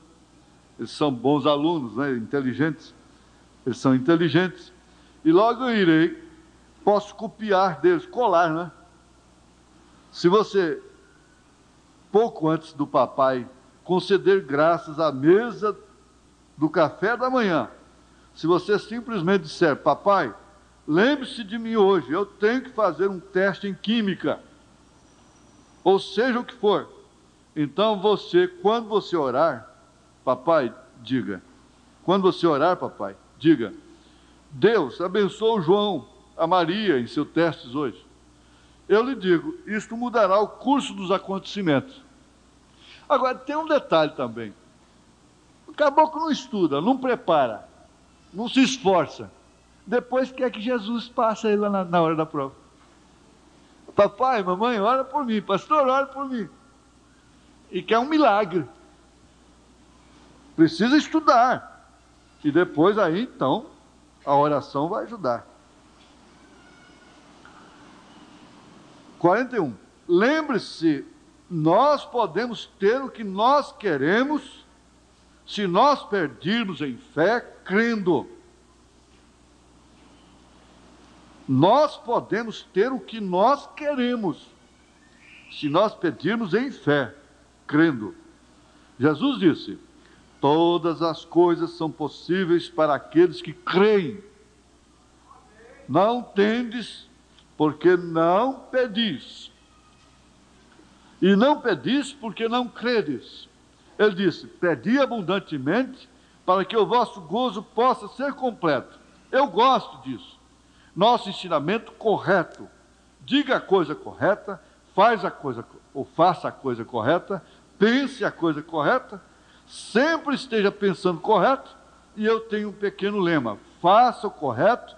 eles são bons alunos, né, inteligentes, eles são inteligentes, e logo eu irei, posso copiar deles, colar, né? Se você, pouco antes do papai, conceder graças à mesa do café da manhã, se você simplesmente disser, papai, lembre-se de mim hoje, eu tenho que fazer um teste em química, ou seja o que for. Então você, quando você orar, papai, diga, quando você orar, papai, diga, Deus abençoa o João, a Maria em seus testes hoje. Eu lhe digo, isto mudará o curso dos acontecimentos. Agora, tem um detalhe também. O caboclo não estuda, não prepara, não se esforça. Depois quer que Jesus passe aí lá na hora da prova. Papai, mamãe, ora por mim. Pastor, ora por mim. E quer um milagre. Precisa estudar. E depois aí, então, a oração vai ajudar. 41. Lembre-se, nós podemos ter o que nós queremos se nós pedirmos em fé, crendo. Nós podemos ter o que nós queremos se nós pedirmos em fé, crendo. Jesus disse, todas as coisas são possíveis para aqueles que creem. Não tendes, porque não pedis. E não pedis porque não credes. Ele disse, pedi abundantemente para que o vosso gozo possa ser completo. Eu gosto disso. Nosso ensinamento correto. Diga a coisa correta, faça a coisa correta, pense a coisa correta, sempre esteja pensando correto, e eu tenho um pequeno lema, faça o correto,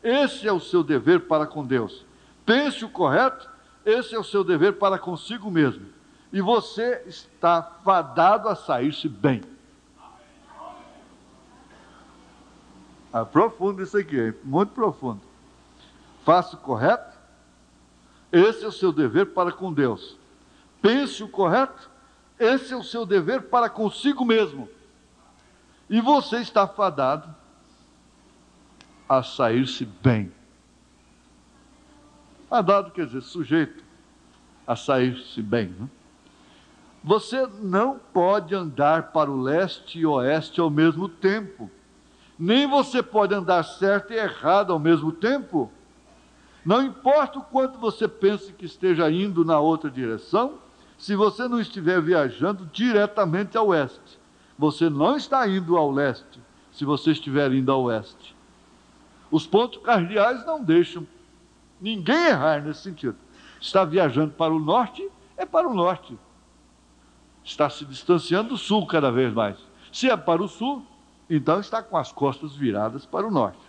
esse é o seu dever para com Deus. Pense o correto, esse é o seu dever para consigo mesmo. E você está fadado a sair-se bem. Profundo isso aqui, hein? Muito profundo. Faça o correto, esse é o seu dever para com Deus. Pense o correto, esse é o seu dever para consigo mesmo. E você está fadado a sair-se bem. Fadado quer dizer sujeito a sair-se bem, né? Você não pode andar para o leste e oeste ao mesmo tempo. Nem você pode andar certo e errado ao mesmo tempo. Não importa o quanto você pense que esteja indo na outra direção, se você não estiver viajando diretamente ao oeste. Você não está indo ao leste, se você estiver indo ao oeste. Os pontos cardeais não deixam ninguém errar nesse sentido. Está viajando para o norte, é para o norte. Está se distanciando do sul cada vez mais. Se é para o sul, então está com as costas viradas para o norte.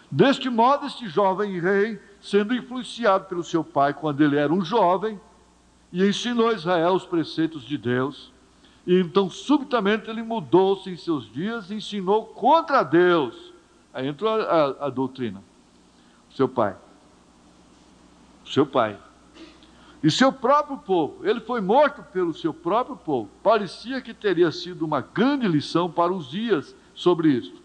Deste modo, este jovem rei, sendo influenciado pelo seu pai quando ele era um jovem, e ensinou a Israel os preceitos de Deus, e então subitamente ele mudou-se em seus dias e ensinou contra Deus. Aí entrou a doutrina. Seu pai. E seu próprio povo, ele foi morto pelo seu próprio povo. Parecia que teria sido uma grande lição para Uzias sobre isso.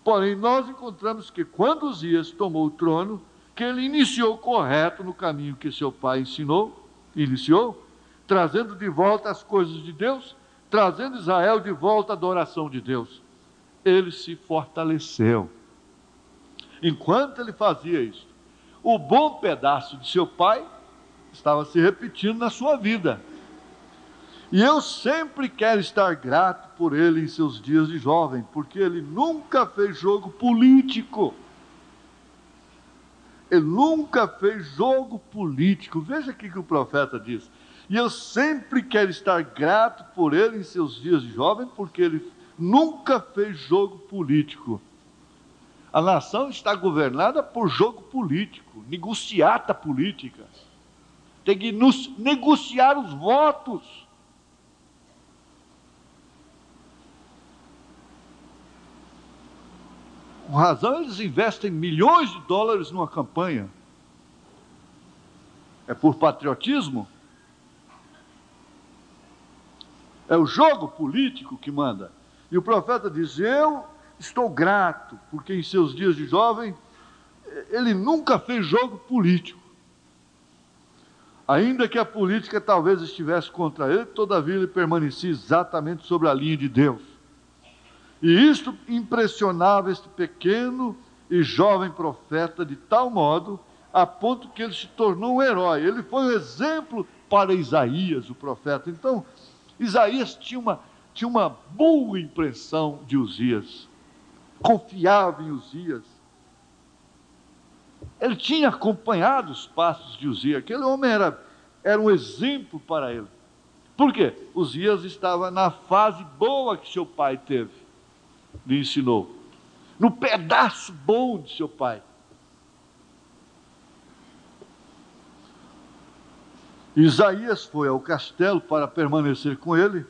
Porém, nós encontramos que quando Uzias tomou o trono, que ele iniciou correto no caminho que seu pai iniciou, trazendo de volta as coisas de Deus, trazendo Israel de volta à adoração de Deus. Ele se fortaleceu. Enquanto ele fazia isso, o bom pedaço de seu pai estava se repetindo na sua vida. E eu sempre quero estar grato por ele em seus dias de jovem, porque ele nunca fez jogo político. Ele nunca fez jogo político. Veja aqui que o profeta diz. E eu sempre quero estar grato por ele em seus dias de jovem, porque ele nunca fez jogo político. A nação está governada por jogo político, negociata política. Tem que negociar os votos. Com razão, eles investem milhões de dólares numa campanha. É por patriotismo? É o jogo político que manda. E o profeta diz, eu estou grato, porque em seus dias de jovem, ele nunca fez jogo político. Ainda que a política talvez estivesse contra ele, todavia ele permanecia exatamente sobre a linha de Deus. E isto impressionava este pequeno e jovem profeta de tal modo, a ponto que ele se tornou um herói. Ele foi um exemplo para Isaías, o profeta. Então, Isaías tinha uma boa impressão de Uzias, confiava em Uzias. Ele tinha acompanhado os passos de Uzias. Aquele homem era um exemplo para ele. Por quê? Uzias estava na fase boa que seu pai teve, lhe ensinou, no pedaço bom de seu pai. Isaías foi ao castelo para permanecer com ele,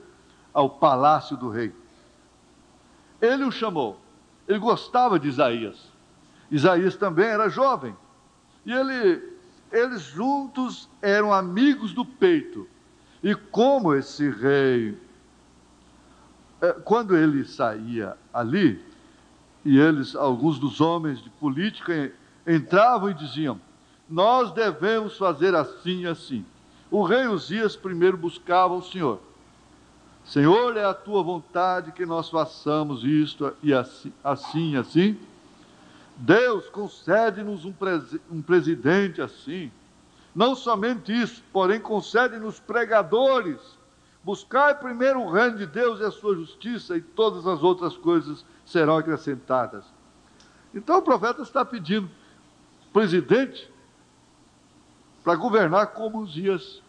ao palácio do rei. Ele o chamou, ele gostava de Isaías. Isaías também era jovem, e eles juntos eram amigos do peito. E como esse rei, quando ele saía ali, e alguns dos homens de política entravam e diziam: nós devemos fazer assim e assim. O rei Uzias primeiro buscava o Senhor. Senhor, é a tua vontade que nós façamos isto e assim, assim e assim. Deus, concede-nos um presidente assim. Não somente isso, porém concede-nos pregadores. Buscai primeiro o reino de Deus e a sua justiça, e todas as outras coisas serão acrescentadas. Então o profeta está pedindo presidente para governar como Uzias.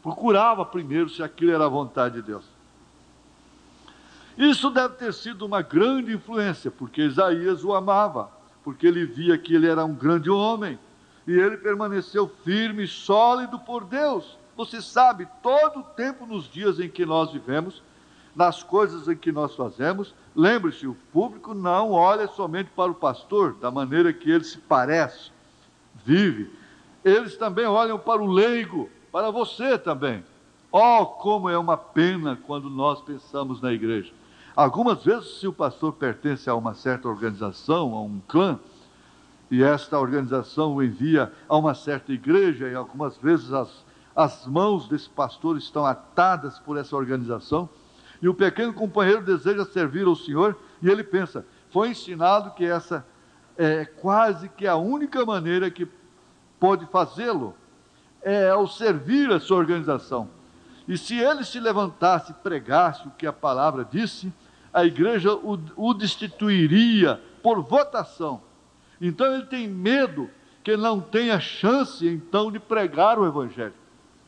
Procurava primeiro se aquilo era a vontade de Deus. Isso deve ter sido uma grande influência, porque Isaías o amava, porque ele via que ele era um grande homem, e ele permaneceu firme e sólido por Deus. Você sabe, todo o tempo nos dias em que nós vivemos, nas coisas em que nós fazemos, lembre-se, o público não olha somente para o pastor, da maneira que ele se parece, vive. Eles também olham para o leigo, para você também. Oh, como é uma pena quando nós pensamos na igreja. Algumas vezes, se o pastor pertence a uma certa organização, a um clã, e esta organização o envia a uma certa igreja, e algumas vezes as mãos desse pastor estão atadas por essa organização, e o pequeno companheiro deseja servir ao Senhor, e ele pensa, foi ensinado que essa é quase que a única maneira que pode fazê-lo, é ao servir a sua organização. E se ele se levantasse e pregasse o que a palavra disse, a igreja o destituiria por votação. Então ele tem medo que não tenha chance então de pregar o evangelho.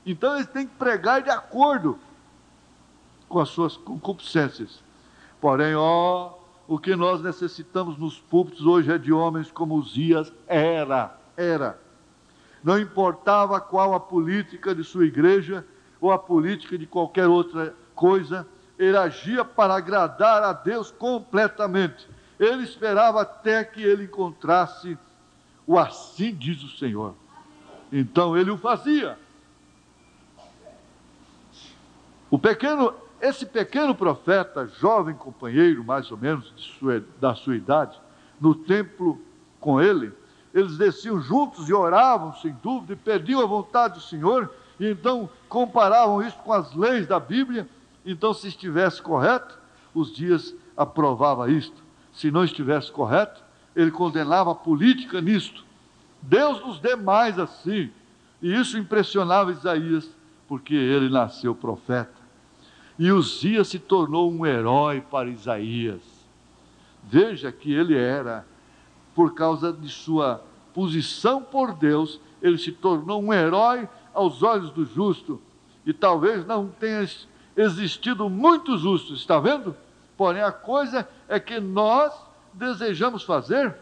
Então ele tem que pregar de acordo com as suas concupiscências. Porém, o que nós necessitamos nos púlpitos hoje é de homens como Uzias era. Não importava qual a política de sua igreja ou a política de qualquer outra coisa, ele agia para agradar a Deus completamente. Ele esperava até que ele encontrasse o assim diz o Senhor. Então ele o fazia. Esse pequeno profeta, jovem companheiro, mais ou menos da sua idade, no templo com ele, eles desciam juntos e oravam, sem dúvida, e pediam a vontade do Senhor, e então comparavam isso com as leis da Bíblia. Então, se estivesse correto, Uzias aprovava isto. Se não estivesse correto, ele condenava a política nisto. Deus nos dê mais assim. E isso impressionava Isaías, porque ele nasceu profeta. E Uzias se tornou um herói para Isaías. Veja que ele era, por causa de sua posição por Deus, ele se tornou um herói aos olhos do justo. E talvez não tenha existido muitos justos, está vendo? Porém, a coisa é que nós desejamos fazer,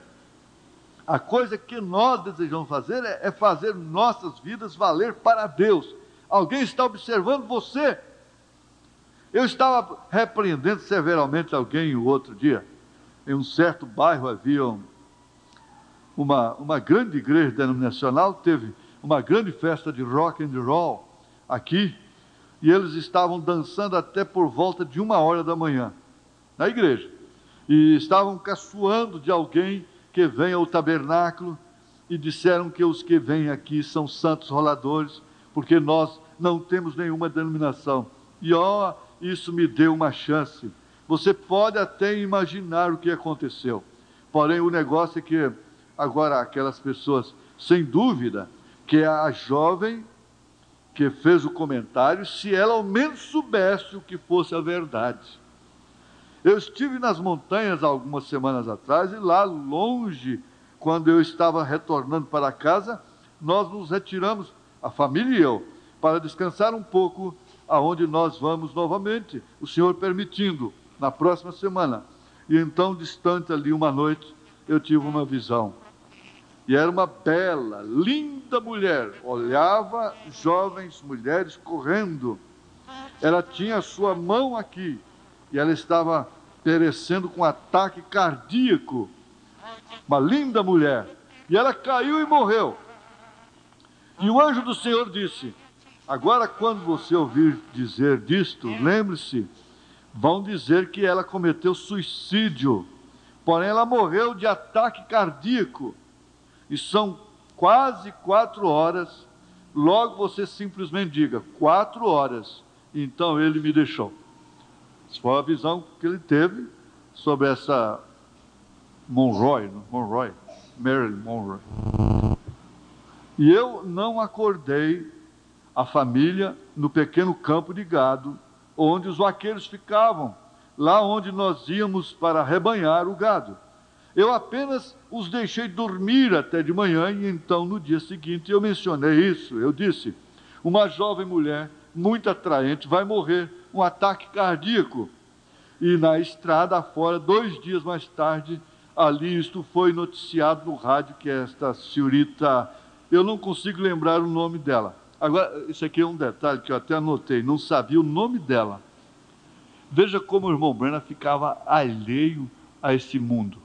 é fazer nossas vidas valer para Deus. Alguém está observando você. Eu estava repreendendo severamente alguém o outro dia. Em um certo bairro havia uma grande igreja denominacional, teve uma grande festa de rock and roll aqui, e eles estavam dançando até por volta de 1h da manhã, na igreja, e estavam caçoando de alguém que vem ao tabernáculo, e disseram que os que vêm aqui são santos roladores, porque nós não temos nenhuma denominação. E isso me deu uma chance. Você pode até imaginar o que aconteceu, porém o negócio é que Agora, aquelas pessoas, sem dúvida, que a jovem que fez o comentário, se ela ao menos soubesse o que fosse a verdade. Eu estive nas montanhas algumas semanas atrás, e lá longe, quando eu estava retornando para casa, nós nos retiramos, a família e eu, para descansar um pouco, aonde nós vamos novamente, o Senhor permitindo, na próxima semana. E então, distante ali uma noite, eu tive uma visão. E era uma bela, linda mulher, olhava jovens mulheres correndo. Ela tinha a sua mão aqui, e ela estava perecendo com ataque cardíaco. Uma linda mulher. E ela caiu e morreu. E o anjo do Senhor disse: agora, quando você ouvir dizer disto, lembre-se, vão dizer que ela cometeu suicídio. Porém, ela morreu de ataque cardíaco. E são quase 4 horas. Logo você simplesmente diga: 4 horas. Então ele me deixou. Essa foi a visão que ele teve sobre essa Marilyn Monroe. E eu não acordei a família no pequeno campo de gado, onde os vaqueiros ficavam, lá onde nós íamos para rebanhar o gado. Eu apenas os deixei dormir até de manhã, e então no dia seguinte eu mencionei isso. Eu disse: uma jovem mulher muito atraente vai morrer, um ataque cardíaco. E na estrada afora, 2 dias mais tarde, ali isto foi noticiado no rádio, que esta senhorita, eu não consigo lembrar o nome dela. Agora, isso aqui é um detalhe que eu até anotei, não sabia o nome dela. Veja como o irmão Branham ficava alheio a esse mundo.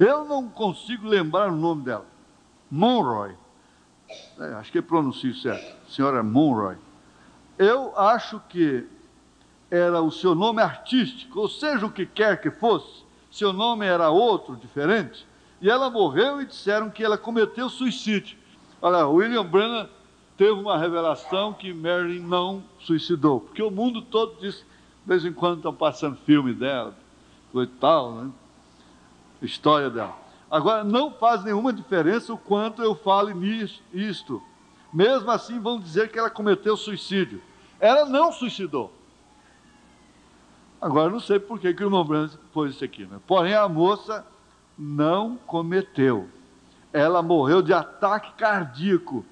Eu não consigo lembrar o nome dela. Monroe. Acho que eu pronuncio certo. Senhora Monroe. Eu acho que era o seu nome artístico, ou seja, o que quer que fosse. Seu nome era outro, diferente. E ela morreu, e disseram que ela cometeu suicídio. Olha, William Branham teve uma revelação que Marilyn não suicidou. Porque o mundo todo diz, de vez em quando estão passando filme dela, coisa e tal, né? História dela. Agora, não faz nenhuma diferença o quanto eu fale nisto. Mesmo assim, vão dizer que ela cometeu suicídio. Ela não suicidou. Agora, não sei por que o irmão Branham pôs isso aqui, né? Porém, a moça não cometeu. Ela morreu de ataque cardíaco.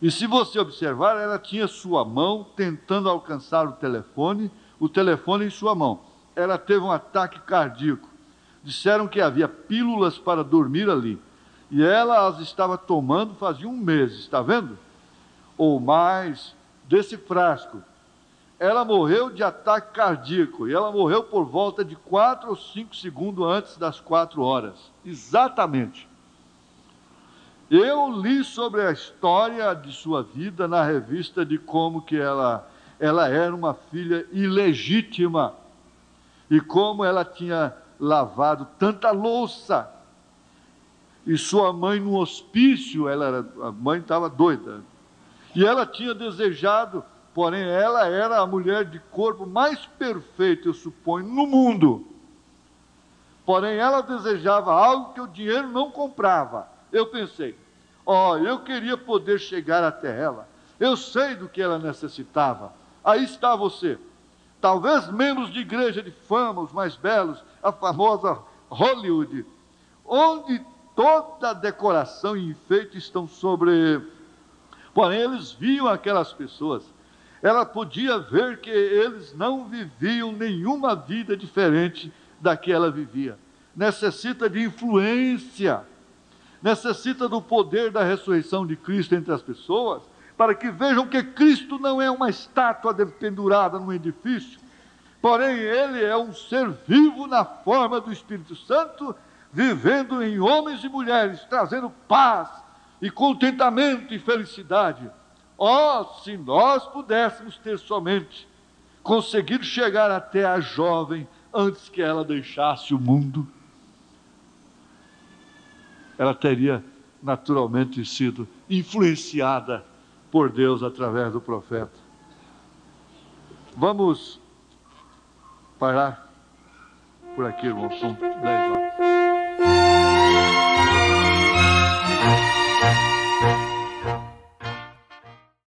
E se você observar, ela tinha sua mão tentando alcançar o telefone em sua mão. Ela teve um ataque cardíaco. Disseram que havia pílulas para dormir ali. E ela as estava tomando fazia 1 mês, está vendo? Ou mais, desse frasco. Ela morreu de ataque cardíaco. E ela morreu por volta de 4 ou 5 segundos antes das 4 horas. Exatamente. Eu li sobre a história de sua vida na revista, de como que ela era uma filha ilegítima. E como ela tinha lavado tanta louça. E sua mãe no hospício, a mãe estava doida. E ela tinha desejado, porém ela era a mulher de corpo mais perfeito, eu suponho, no mundo. Porém ela desejava algo que o dinheiro não comprava. Eu pensei, eu queria poder chegar até ela. Eu sei do que ela necessitava. Aí está você. Talvez membros de igreja de fama, os mais belos, a famosa Hollywood, onde toda a decoração e enfeite estão sobre. Porém, eles viam aquelas pessoas. Ela podia ver que eles não viviam nenhuma vida diferente da que ela vivia. Necessita de influência, necessita do poder da ressurreição de Cristo entre as pessoas, para que vejam que Cristo não é uma estátua pendurada num edifício, porém Ele é um ser vivo na forma do Espírito Santo, vivendo em homens e mulheres, trazendo paz e contentamento e felicidade. Se nós pudéssemos ter somente conseguido chegar até a jovem antes que ela deixasse o mundo, ela teria naturalmente sido influenciada por Deus através do profeta. Vamos parar por aqui, irmão. São 10 horas.